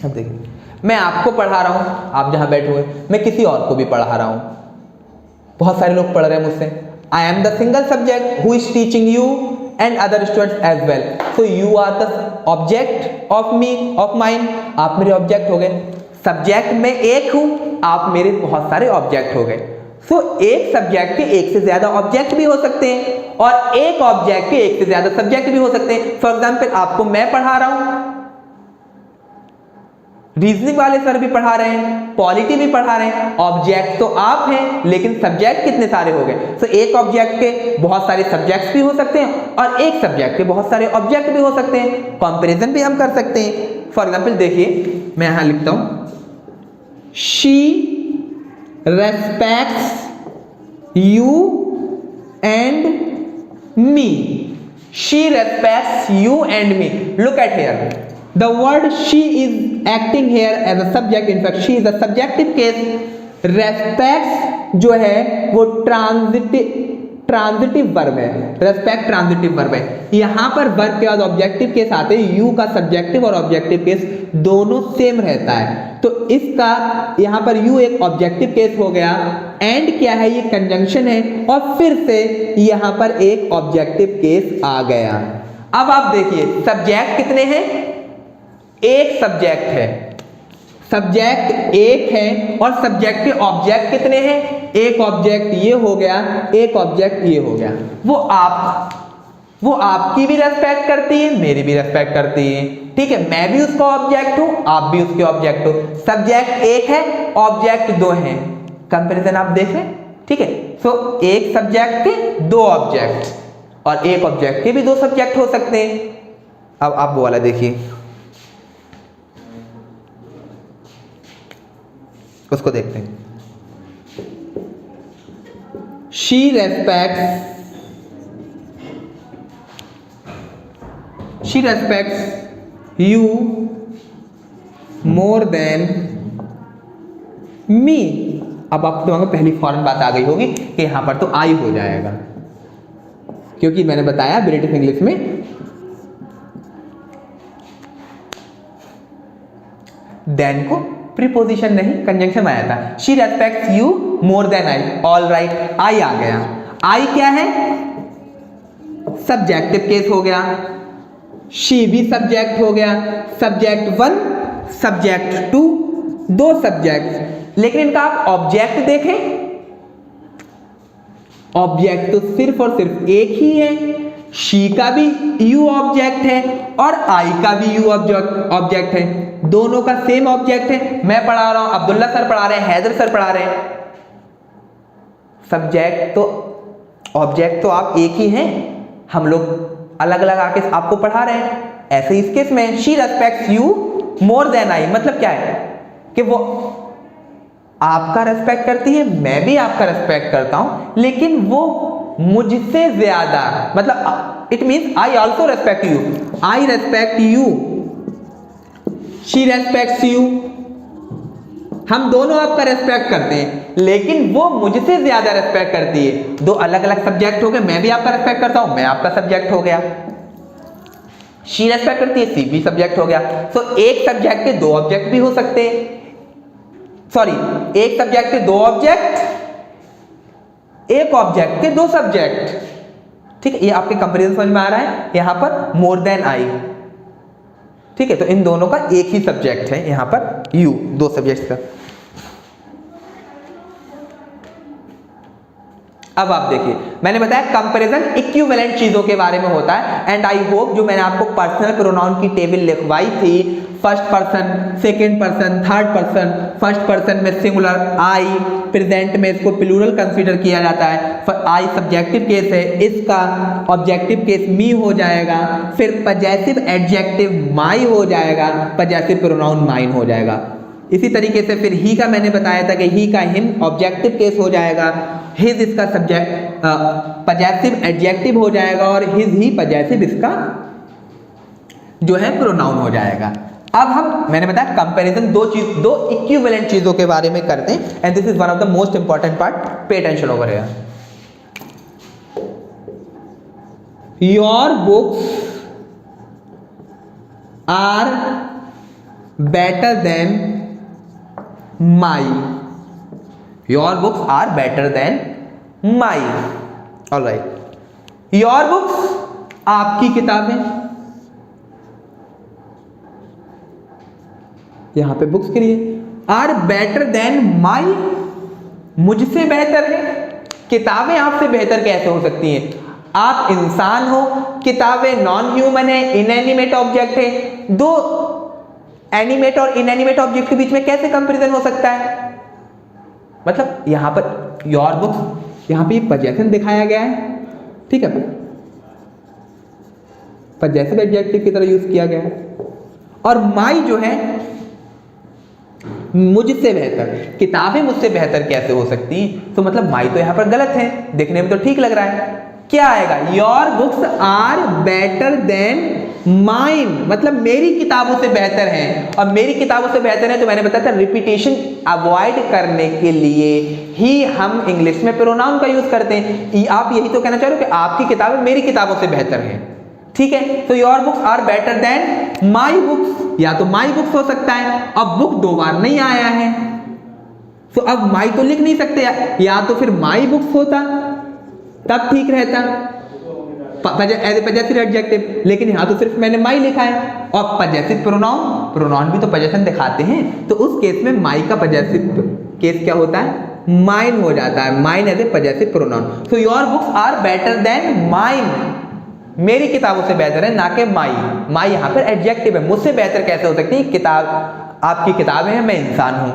अब देखिए, मैं आपको पढ़ा रहा हूं, आप जहां बैठे हुए, मैं किसी और को भी पढ़ा रहा हूं। बहुत सारे लोग पढ़ रहे हैं मुझसे। I am the single subject who is teaching you and other students as well. So you are the object of me, of mine. आप मेरे ऑब्जेक्ट हो गए। सब्जेक्ट में एक हूं, आप मेरे बहुत सारे ऑब्जेक्ट हो गए। सो एक सब्जेक्ट के एक से ज्यादा ऑब्जेक्ट भी हो सकते हैं और एक ऑब्जेक्ट के एक से ज्यादा सब्जेक्ट भी हो सकते हैं। फॉर एग्जाम्पल आपको मैं पढ़ा रहा हूं, रीजनिंग वाले सर भी पढ़ा रहे हैं, पॉलिटी भी पढ़ा रहे हैं, ऑब्जेक्ट तो आप हैं लेकिन सब्जेक्ट कितने सारे हो गए। सो एक ऑब्जेक्ट के बहुत सारे सब्जेक्ट्स भी हो सकते हैं और एक सब्जेक्ट के बहुत सारे ऑब्जेक्ट भी हो सकते हैं। कंपैरिजन भी हम कर सकते हैं। फॉर एग्जांपल देखिए, मैं यहां लिखता हूं, she respects you and me. She respects you and me. Look at here, the word she is acting here as a subject. In fact she is a subjective case. respects जो है वो transitive verb है। Respect transitive verb है। यहां पर verb के बाद objective case आते हैं, यू का सब्जेक्टिव और ऑब्जेक्टिव केस दोनों सेम रहता है, तो इसका यहां पर यू एक ऑब्जेक्टिव केस हो गया, एंड क्या है, ये कंजंक्शन है और फिर से यहां पर एक ऑब्जेक्टिव केस आ गया। अब आप देखिए सब्जेक्ट कितने हैं, एक सब्जेक्ट है, सब्जेक्ट एक है और सब्जेक्ट के ऑब्जेक्ट कितने हैं, एक ऑब्जेक्ट ये हो गया, एक ऑब्जेक्ट ये हो गया। वो आपकी भी रेस्पेक्ट करती है, मेरी भी रेस्पेक्ट करती है, ठीक है। मैं भी उसका ऑब्जेक्ट हूं, आप भी उसके ऑब्जेक्ट हो। सब्जेक्ट एक है, ऑब्जेक्ट दो हैं। कंपैरिजन आप देख रहे हैं, ठीक है। सो एक सब्जेक्ट के दो ऑब्जेक्ट और एक ऑब्जेक्ट के भी दो सब्जेक्ट हो सकते हैं। अब आप वो वाला देखिए, उसको देखते हैं। She respects you more than me। अब आपके दिमाग में पहली फौरन बात आ गई होगी कि यहां पर तो आई हो जाएगा, क्योंकि मैंने बताया ब्रिटिश इंग्लिश में देन को प्रीपोजिशन नहीं कंजंक्शन आया था। She respects you more than I. All right, I आ गया। आई क्या है, सब्जेक्टिव केस हो गया, शी भी सब्जेक्ट हो गया, सब्जेक्ट वन सब्जेक्ट टू, दो सब्जेक्ट। लेकिन इनका आप ऑब्जेक्ट देखें, ऑब्जेक्ट तो सिर्फ और सिर्फ एक ही है। शी का भी यू ऑब्जेक्ट है और आई का भी यू ऑब्जेक्ट है, दोनों का सेम ऑब्जेक्ट है। मैं पढ़ा रहा हूं, अब्दुल्ला सर पढ़ा रहे हैं, हैदर सर पढ़ा रहे हैं। सब्जेक्ट तो ऑब्जेक्ट तो आप एक ही हैं, हम लोग अलग अलग आके आपको पढ़ा रहे हैं। ऐसे इस केस में she respects you more than I, मतलब क्या है कि वो आपका रेस्पेक्ट करती है, मैं भी आपका रेस्पेक्ट करता हूं, लेकिन वो मुझसे ज्यादा, मतलब it means I also respect you, I respect you, she respects you. हम दोनों आपका रेस्पेक्ट करते हैं, लेकिन वो मुझसे ज्यादा रेस्पेक्ट करती है। दो अलग अलग सब्जेक्ट हो गए, मैं भी आपका रेस्पेक्ट करता हूं, मैं आपका सब्जेक्ट हो गया। शी रेस्पेक्ट करती है, सी भी सब्जेक्ट हो गया। सो एक सब्जेक्ट के दो ऑब्जेक्ट भी हो सकते हैं, सॉरी एक सब्जेक्ट के दो ऑब्जेक्ट, एक ऑब्जेक्ट के दो सब्जेक्ट, ठीक है। ये आपके कंपैरिजन समझ में आ रहा है। यहां पर मोर देन आई, ठीक है, तो इन दोनों का एक ही सब्जेक्ट है, यहां पर यू, दो सब्जेक्ट का। अब आप देखिए, मैंने बताया कंपैरिजन इक्विवेलेंट चीजों के बारे में होता है, एंड आई होप जो मैंने आपको पर्सनल प्रोनाउन की टेबल लिखवाई थी, first person, second person, third person, first person में सिंगुलर आई, प्रेजेंट में इसको प्लूरल कंसीडर किया जाता है। आई सब्जेक्टिव केस है, इसका ऑब्जेक्टिव केस मी हो जाएगा, फिर पजेसिव एडजेक्टिव माई हो जाएगा, पजेसिव प्रोनाउन माइन हो जाएगा। इसी तरीके से फिर ही का मैंने बताया था कि ही का हिम ऑब्जेक्टिव केस हो जाएगा, हिज इसका सब्जेक्ट पजेसिव एडजेक्टिव हो जाएगा और हिज ही पजेसिव इसका जो है प्रोनाउन हो जाएगा। अब हम, मैंने बताया कंपैरिजन दो इक्विवेलेंट चीजों के बारे में करते हैं, and this is one of the most important part, pay attention over here. Your books are better than my, your books are better than my. Alright, your books आपकी किताबें, यहां पे बुक्स के लिए, आर बेटर देन माई, मुझसे बेहतर है। किताबें आपसे बेहतर कैसे हो सकती हैं? आप इंसान हो, किताबें नॉन ह्यूमन है, इनएनिमेट ऑब्जेक्ट है। दो एनिमेट और इनएनिमेट ऑब्जेक्ट के बीच में कैसे कंपैरिजन हो सकता है? मतलब यहां पर योर बुक्स, यहां पे पजेशन दिखाया गया है, ठीक है, पजेसिव एडजेक्टिव की तरह यूज किया गया है। और माई जो है मुझसे बेहतर, किताबें मुझसे बेहतर कैसे हो सकती हैं? तो मतलब माई तो यहां पर गलत है, देखने में तो ठीक लग रहा है। क्या आएगा? Your books are better than mine, मतलब मेरी किताबों से बेहतर हैं। और मेरी किताबों से बेहतर है तो मैंने बताया था रिपीटेशन अवॉइड करने के लिए ही हम इंग्लिश में प्रोनाउन का यूज करते हैं। आप यही तो कहना चाह रहे हो कि आपकी किताबें मेरी किताबों से बेहतर हैं, ठीक है। तो your books are better than my books, या तो माई बुक्स हो सकता है। अब बुक दो बार नहीं आया है तो अब माई तो लिख नहीं सकते, या तो फिर माई बुक्स होता तब ठीक रहता एज ए पजेसिव एडजेक्टिव, लेकिन यहां तो सिर्फ मैंने माई लिखा है। और पजेसिव प्रोनाउन भी तो पजेशन दिखाते हैं, तो उस केस में माई का पजेसिव केस क्या होता है? माइन हो जाता है, mine as a possessive pronoun. So your books are better than mine, मेरी किताबों से बेहतर है, ना कि माई। माई यहां पर एडजेक्टिव है, मुझसे बेहतर कैसे हो सकती है? किताब, आपकी किताबें हैं, मैं इंसान हूं।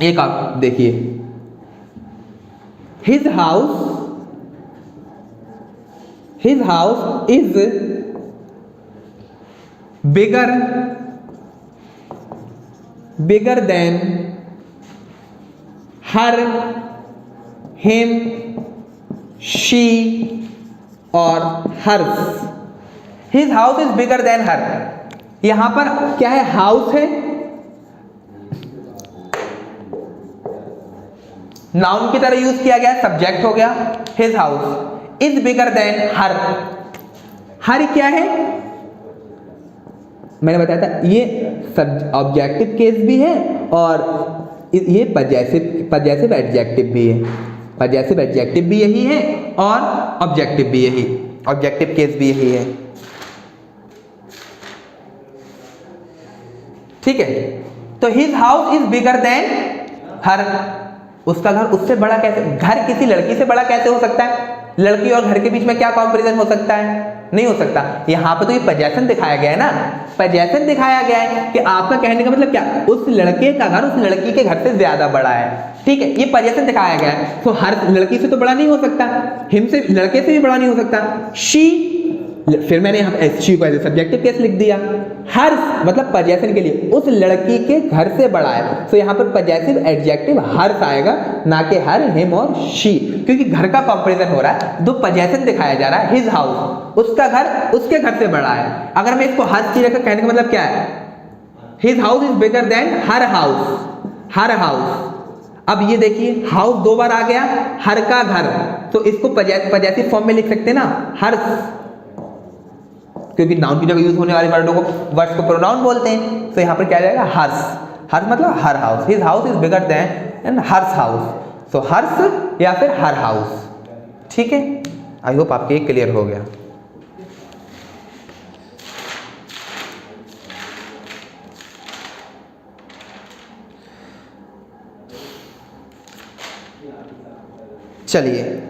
एक आप देखिए, his house is bigger than her, him, she और hers। his house is bigger than her, यहां पर क्या है? हाउस है, नाउन की तरह यूज किया गया, सब्जेक्ट हो गया। His house is bigger than her, her क्या है? मैंने बताया था ये ऑब्जेक्टिव केस भी है और ये पजेसिव एडजेक्टिव भी है। पजेसिव एडजेक्टिव भी यही है और ऑब्जेक्टिव भी यही, ऑब्जेक्टिव केस भी यही है, ठीक है। तो his house is bigger than her, उसका घर उससे बड़ा कैसे? घर किसी लड़की से बड़ा कैसे हो सकता है? लड़की और घर के बीच में क्या कंपैरिजन हो सकता है? नहीं हो सकता। यहां पे तो ये पजेशन दिखाया गया है ना, पजेशन दिखाया गया है कि आपका कहने का मतलब क्या? उस लड़के का घर उस लड़की के घर से ज्यादा बड़ा है, ठीक है, ये पजेशन दिखाया गया है। तो हर लड़की से तो बड़ा नहीं हो सकता, हिम से, लड़के से भी बड़ा नहीं हो सकता। शी, फिर मैंने यहाँ शी को सब्जेक्टिव केस लिख दिया। हर मतलब पजेशन के लिए उस लड़की के घर से बड़ा है, तो यहाँ पर पजेसिव एडजेक्टिव हर्स आएगा, ना कि हर, हिम और शी, क्योंकि घर का कंपैरिजन हो रहा है, दो पजेशन दिखाया जा रहा है। हिज हाउस, उसका घर उसके घर से बड़ा है। अगर मैं इसको हर्स की रखकर कहने का मतलब क्या है? His house is bigger than her house, her house. अब ये देखिए हाउस दो बार आ गया, हर का घर, तो इसको पजेसिव फॉर्म में लिख सकते हैं ना, हर्स, क्योंकि नाउन की जगह यूज होने वाले वर्ड्स को प्रोनाउन बोलते हैं। तो यहां पर क्या जाएगा? हर्स, हर्स मतलब her house. His house is bigger than hers house, so hers या फिर हर हाउस, ठीक है। आई होप आपके क्लियर हो गया। चलिए,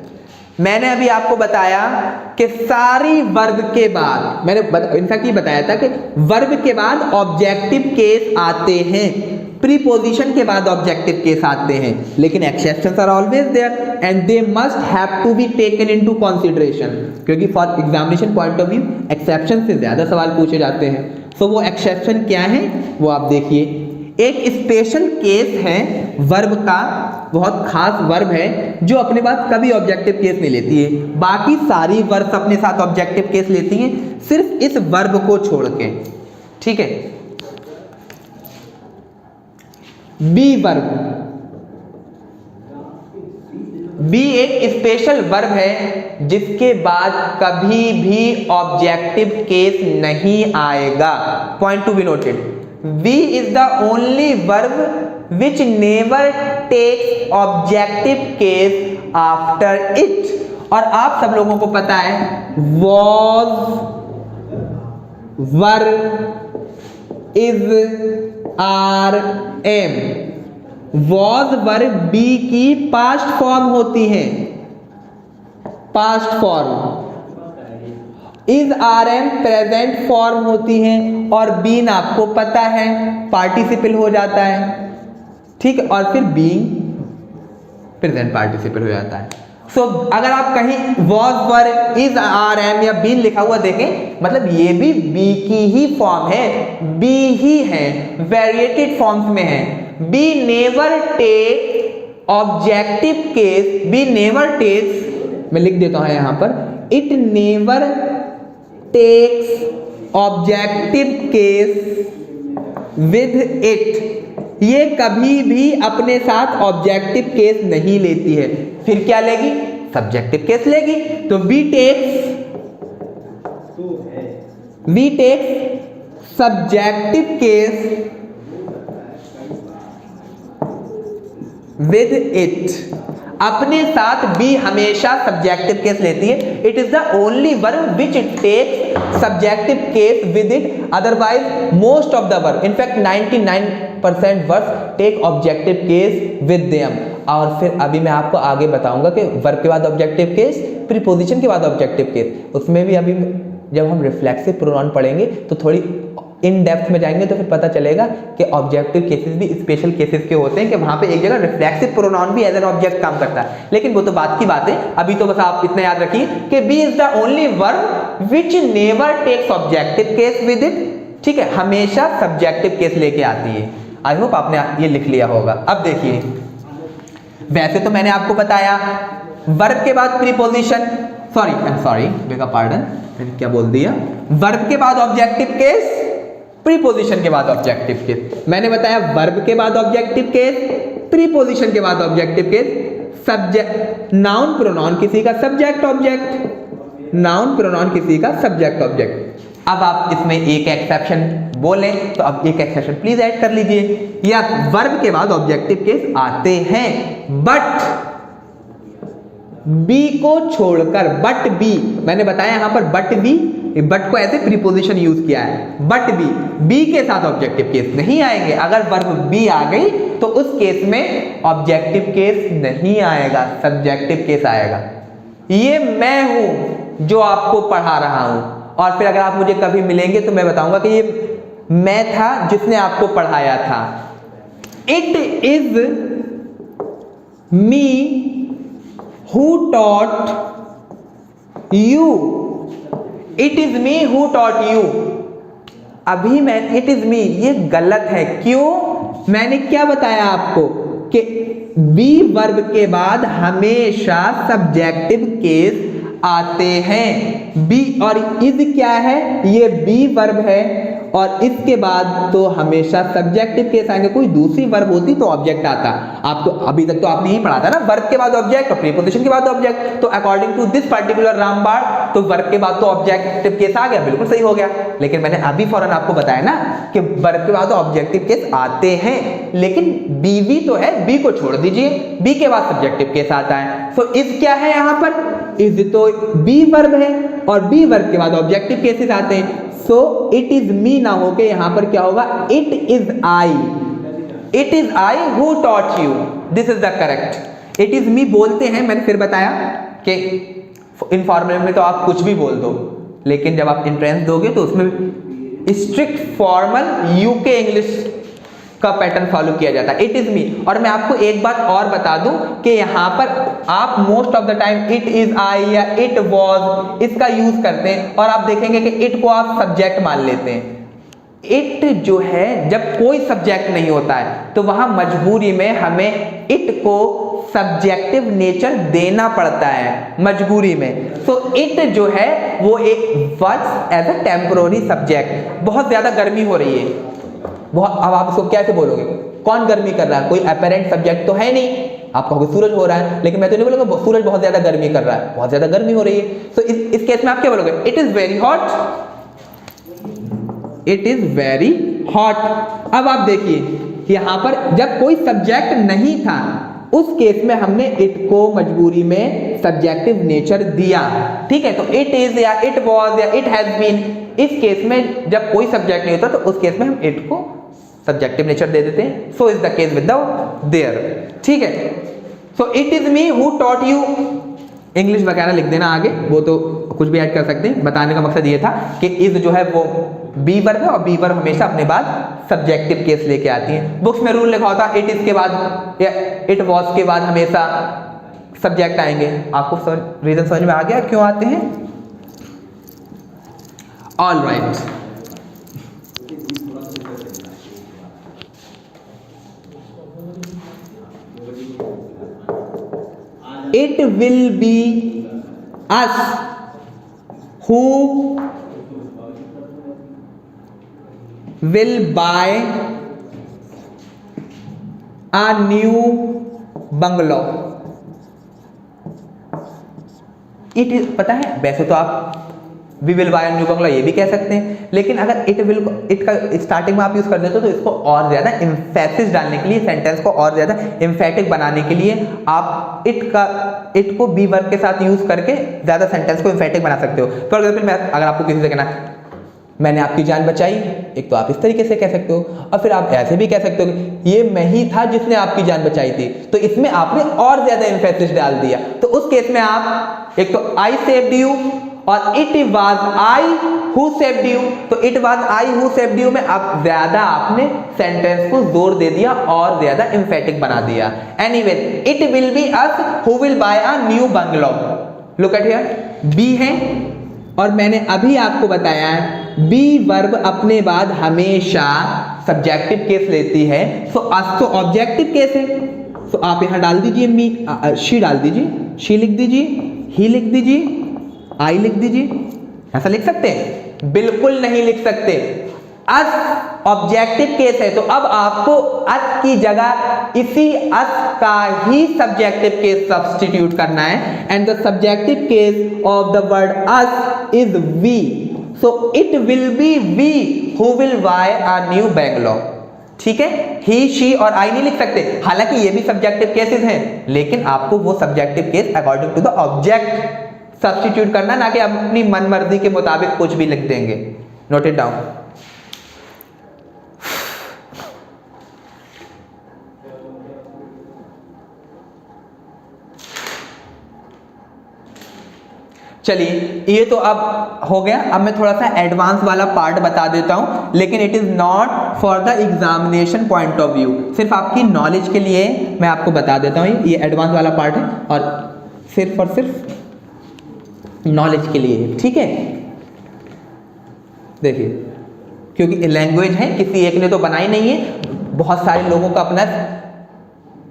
मैंने अभी आपको बताया कि सारी वर्ब के बाद, मैंने इनफैक्ट ये बताया था कि वर्ब के बाद ऑब्जेक्टिव केस आते हैं, प्रीपोजिशन के बाद ऑब्जेक्टिव केस आते हैं, लेकिन exceptions are always there and they must have to be taken into consideration, क्योंकि for examination point of view exception से ज्यादा सवाल पूछे जाते हैं। तो वो एक्सेप्शन क्या है वो आप देखिए। एक स्पेशल केस है वर्ब का, बहुत खास वर्ब है जो अपने पास कभी ऑब्जेक्टिव केस नहीं लेती है, बाकी सारी वर्ब्स अपने साथ ऑब्जेक्टिव केस लेती हैं, सिर्फ इस वर्ब को छोड़ के, ठीक है। बी वर्ब, बी एक स्पेशल वर्ब है जिसके बाद कभी भी ऑब्जेक्टिव केस नहीं आएगा, point to be noted. Be is the only verb which never takes objective case after it. और आप सब लोगों को पता है was, were, is are am was verb be की पास्ट फॉर्म होती है, past form. Is are am present form होती है और बीन आपको पता है पार्टिसिपल हो जाता है, ठीक है, और फिर बीइंग प्रेजेंट पार्टिसिपल हो जाता है। सो अगर आप कहीं was were is are am या बीन लिखा हुआ देखें, मतलब ये भी बी की ही फॉर्म है, बी ही है, वेरिएटेड फॉर्म्स में है। Be never take objective case, be never takes, मैं लिख देता हूं यहां पर, it never takes objective case with it, ये कभी भी अपने साथ ऑब्जेक्टिव केस नहीं लेती है, फिर क्या लेगी? सब्जेक्टिव केस लेगी। तो be takes subjective case with it, अपने साथ बी हमेशा सब्जेक्टिव केस लेती है। It is the only verb which it takes subjective case with it, otherwise most of the verb, in fact 99% verbs take objective case with them. और फिर अभी मैं आपको आगे बताऊंगा कि वर्ब के बाद ऑब्जेक्टिव केस, प्रीपोजिशन के बाद ऑब्जेक्टिव केस, उसमें भी अभी जब हम रिफ्लेक्सिव प्रोनाउन पढ़ेंगे तो थोड़ी इन डेप्थ में जाएंगे तो फिर पता चलेगा कि ऑब्जेक्टिव केसेस भी स्पेशल केसेस के होते हैं, कि वहां पे एक जगह रिफ्लेक्सिव प्रोनाउन भी एज एन ऑब्जेक्ट काम करता है, लेकिन वो तो बात की बात है। अभी तो बस आप इतना याद रखिए कि be is the only verb which never takes objective case with it, ठीक है, हमेशा सब्जेक्टिव केस लेके आती है। आई होप आपने ये लिख लिया होगा। अब देखिए, वैसे तो मैंने आपको बताया वर्ब के बाद प्रीपोजिशन, सॉरी बेगा पार्डन, क्या बोल दिया, वर्ब के बाद ऑब्जेक्टिव केस, प्रीपोजिशन के बाद ऑब्जेक्टिव केस। मैंने बताया वर्ब के बाद ऑब्जेक्टिव केस, प्रीपोजिशन के बाद objective case, subject noun pronoun किसी का सब्जेक्ट ऑब्जेक्ट, नाउन प्रोनाउन किसी का सब्जेक्ट ऑब्जेक्ट। अब आप इसमें एक एक्सेप्शन बोलें तो अब एक एक्सेप्शन प्लीज ऐड कर लीजिए, या वर्ब के बाद ऑब्जेक्टिव केस आते हैं बट बी को छोड़कर, बट बी, मैंने बताया यहां पर बट बी, बट को ऐसे प्रीपोजिशन यूज किया है, बट बी के साथ ऑब्जेक्टिव केस नहीं आएंगे। अगर वर्ब बी आ गई तो उस केस में ऑब्जेक्टिव केस नहीं आएगा, सब्जेक्टिव केस आएगा। ये मैं हूं जो आपको पढ़ा रहा हूं, और फिर अगर आप मुझे कभी मिलेंगे तो मैं बताऊंगा कि ये मैं था जिसने आपको पढ़ाया था। It is me who taught you, it is me who taught you. अभी मैं इट इज मी, ये गलत है। क्यों? मैंने क्या बताया आपको कि बी वर्ब के बाद हमेशा सब्जेक्टिव केस आते हैं। बी और इज क्या है? ये बी वर्ब है और इसके बाद तो हमेशा सब्जेक्टिव केस आएंगे। कोई दूसरी वर्ब होती तो ऑब्जेक्ट आता। आपको अभी तक तो आपने ही पढ़ा था ना, वर्ब के बाद ऑब्जेक्ट और प्रीपोजिशन के बाद ऑब्जेक्ट। तो अकॉर्डिंग टू दिस पर्टिकुलर रामबाण तो वर्ब के बाद तो ऑब्जेक्टिव केस आ गया, बिल्कुल सही हो गया। लेकिन मैंने अभी फौरन आपको बताया ना कि वर्ब के बाद ऑब्जेक्टिव केस आते हैं, लेकिन बीवी तो है, बी को छोड़ दीजिए, बी के बाद सब्जेक्टिव केस आता है। सो इज क्या है यहां पर? इज तो बी वर्ब है और बी वर्ब के बाद ऑब्जेक्टिव केसेस आते हैं। सो इट इज मी ना होके यहां पर क्या होगा? It is I, it is I who taught you, this is the correct. It is मी बोलते हैं, मैंने फिर बताया कि इनफॉर्मल में तो आप कुछ भी बोल दो, लेकिन जब आप एंट्रेंस दोगे तो उसमें स्ट्रिक्ट फॉर्मल यूके इंग्लिश का पैटर्न फॉलो किया जाता है। इट इज मी। और मैं आपको एक बात और बता दूं कि यहां पर आप most of the time it is I या इट वॉज इसका यूज करते हैं और आप देखेंगे कि इट को आप सब्जेक्ट मान लेते हैं। इट जो है, जब कोई सब्जेक्ट नहीं होता है तो वहां मजबूरी में हमें इट को सब्जेक्टिव नेचर देना पड़ता है, मजबूरी में। सो इट जो है वो एक works as a temporary subject. बहुत ज्यादा गर्मी हो रही है, अब आप इसको कैसे बोलोगे? कौन गर्मी कर रहा है? कोई अपेरेंट सब्जेक्ट तो है नहीं। आप कहोगे सूरज हो रहा है, लेकिन मैं तो नहीं बोलूंगा सूरज बहुत ज्यादा गर्मी कर रहा है, बहुत ज्यादा गर्मी हो रही है। तो इस केस में आप क्या बोलोगे? It is very hot, it is very hot. अब आप देखिए यहां पर जब कोई सब्जेक्ट नहीं था उस केस में हमने इट को मजबूरी में सब्जेक्टिव नेचर दिया, ठीक है। तो इट इज या इट वॉज या इट हैज बीन, इस केस में जब कोई सब्जेक्ट नहीं होता तो उस केस में हम इट को सब्जेक्टिव नेचर दे देते हैं। So is the case with the there, ठीक है। So it is me who taught you, English वगैरह लिख देना आगे, वो तो कुछ भी ऐड कर सकते हैं। बताने का मकसद ये था कि इज जो है वो बी वर्ब है और बी वर्ब हमेशा अपने बाद सब्जेक्टिव केस लेके आती है। बुक्स में रूल लिखा होता है इट इज के बाद या इट वॉज के बाद हमेशा सब्जेक्ट आएंगे। आपको रीजन समझ में आ गया क्यों आते हैं? All right, it will be us who will buy a new bungalow। It is पता है, वैसे तो आप वी विल बाय न्यू बंगला ये भी कह सकते हैं, लेकिन अगर इट विल इट का स्टार्टिंग में आप यूज कर देते हो तो इसको और ज्यादा एम्फेसिस डालने के लिए, सेंटेंस को और ज्यादा एम्फेटिक बनाने के लिए आप इट को बी वर्ब के साथ यूज करके ज्यादा सेंटेंस को एम्फेटिक बना सकते हो। फॉर एग्जाम्पल अगर आपको किसी से कहना मैंने आपकी जान बचाई, एक तो आप इस तरीके से कह सकते हो, और फिर आप ऐसे भी कह सकते हो कि ये मैं ही था जिसने आपकी जान बचाई थी, तो इसमें आपने और ज्यादा एम्फेसिस डाल दिया। तो उस केस में आप एक तो आई सेव्ड यू और it was I who saved you, तो it was I who saved you में आप ज्यादा आपने सेंटेंस को जोर दे दिया और ज्यादा एम्फेटिक बना दिया। Anyway it will be us who will buy a new bungalow. Look at here, be है और मैंने अभी आपको बताया है बी वर्ब अपने बाद हमेशा सब्जेक्टिव केस लेती है। सो अस तो ऑब्जेक्टिव केस है, सो आप यहां डाल दीजिए मी, शी डाल दीजिए, शी लिख दीजिए, ही लिख दीजिए, आई लिख दीजिए। ऐसा लिख सकते हैं? बिल्कुल नहीं लिख सकते। अस ऑब्जेक्टिव केस है तो अब आपको अस की जगह इसी अस का ही सब्जेक्टिव केस सब्स्टिट्यूट करना है, and the subjective case of the word us is we. So it will be we who will buy a new bungalow. ठीक है, ही शी और आई नहीं लिख सकते, हालांकि ये भी सब्जेक्टिव केसेस हैं, लेकिन आपको वो subjective case according to the object substitute करना, ना कि अपनी मनमर्जी के मुताबिक कुछ भी लिख देंगे। Note it down. चलिए ये तो अब हो गया। अब मैं थोड़ा सा एडवांस वाला पार्ट बता देता हूं, लेकिन it is not for the examination point of view, सिर्फ आपकी नॉलेज के लिए मैं आपको बता देता हूं। ये एडवांस वाला पार्ट है और सिर्फ नॉलेज के लिए, ठीक है। देखिए, क्योंकि लैंग्वेज है, किसी एक ने तो बनाई नहीं है, बहुत सारे लोगों का अपना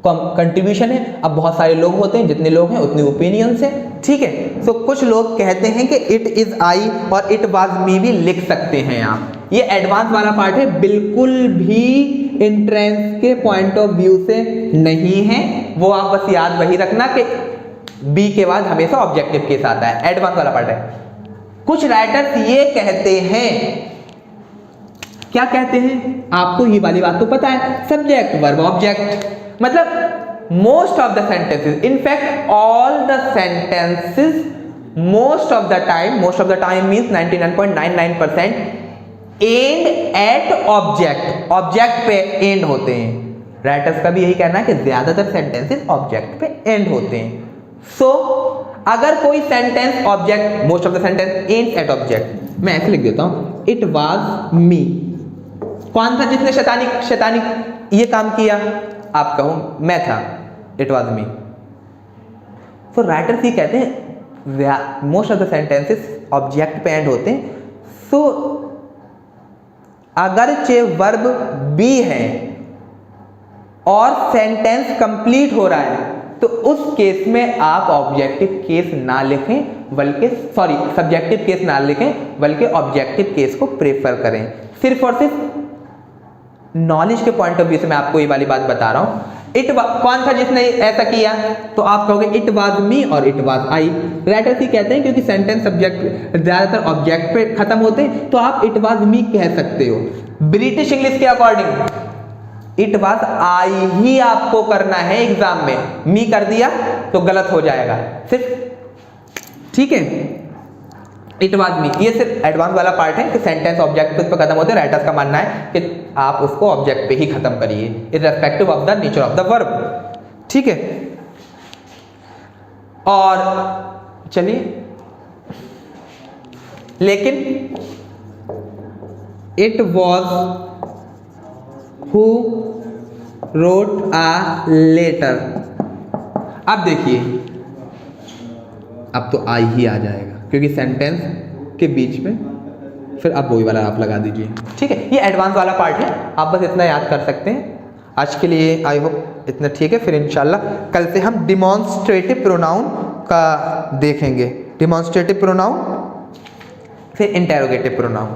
कंट्रीब्यूशन है। अब बहुत सारे लोग होते हैं, जितने लोग हैं उतने ओपिनियंस है, ठीक है। सो कुछ लोग कहते हैं कि इट इज आई और इट वाज मी भी लिख सकते हैं आप। ये एडवांस वाला पार्ट है, बिल्कुल भी एंट्रेंस के पॉइंट ऑफ व्यू से नहीं है। वो आप बस याद वही रखना कि बी के बाद हमेशा ऑब्जेक्टिव केस आता है, एडवांस वाला पार्ट है। कुछ राइटर्स ये कहते हैं, क्या कहते हैं? आपको ये वाली बात तो पता है, सब्जेक्ट वर्ब ऑब्जेक्ट, मतलब most of the sentences, in fact all the sentences, most of the time means 99.99% end at object, object पे एंड होते हैं। राइटर्स का भी यही कहना है कि ज्यादातर सेंटेंसेस ऑब्जेक्ट पे एंड होते हैं। सो अगर कोई sentence object, most of the sentence ends at object, मैं ऐसे लिख देता हूं, इट वाज मी। कौन था जिसने शैतानी ये काम किया? आप कहो मैं था, it was me. So writers ये कहते हैं most of the sentences object पे एंड होते हैं। सो अगरचे वर्ब बी है और सेंटेंस कंप्लीट हो रहा है तो उस केस में आप ऑब्जेक्टिव केस ना लिखें, बल्कि सब्जेक्टिव केस ना लिखें, बल्कि ऑब्जेक्टिव केस को प्रेफर करें। सिर्फ और सिर्फ नॉलेज के पॉइंट ऑफ व्यू से मैं आपको ये वाली बात बता रहा हूं। कौन था जिसने ऐसा किया? तो आप कहोगे इट वाज मी और इट वाज आई। राइटर्स ही कहते हैं क्योंकि सेंटेंस सब्जेक्ट ज्यादातर ऑब्जेक्ट पे खत्म होते हैं, तो आप इट वाज मी कह सकते हो। ब्रिटिश इंग्लिश के अकॉर्डिंग इट वाज आई ही आपको करना है एग्जाम में, मी कर दिया तो गलत हो जाएगा सिर्फ, ठीक है। इट वाज मी, ये सिर्फ एडवांस वाला पार्ट है कि सेंटेंस ऑब्जेक्ट पे खत्म होते हैं। राइटर्स का मानना है कि आप उसको ऑब्जेक्ट पे ही खत्म करिए irrespective of the nature of the verb, ठीक है। और चलिए, लेकिन it was who wrote a letter, अब देखिए अब तो आई ही आ जाएगा क्योंकि सेंटेंस के बीच में फिर अब वही वाला आप लगा दीजिए, ठीक है। ये एडवांस वाला पार्ट है, आप बस इतना याद कर सकते हैं। आज के लिए आई होप इतना ठीक है, फिर इंशाल्लाह कल से हम डिमॉन्स्ट्रेटिव प्रोनाउन का देखेंगे, डिमॉन्स्ट्रेटिव प्रोनाउन फिर इंटेरोगेटिव प्रोनाउन।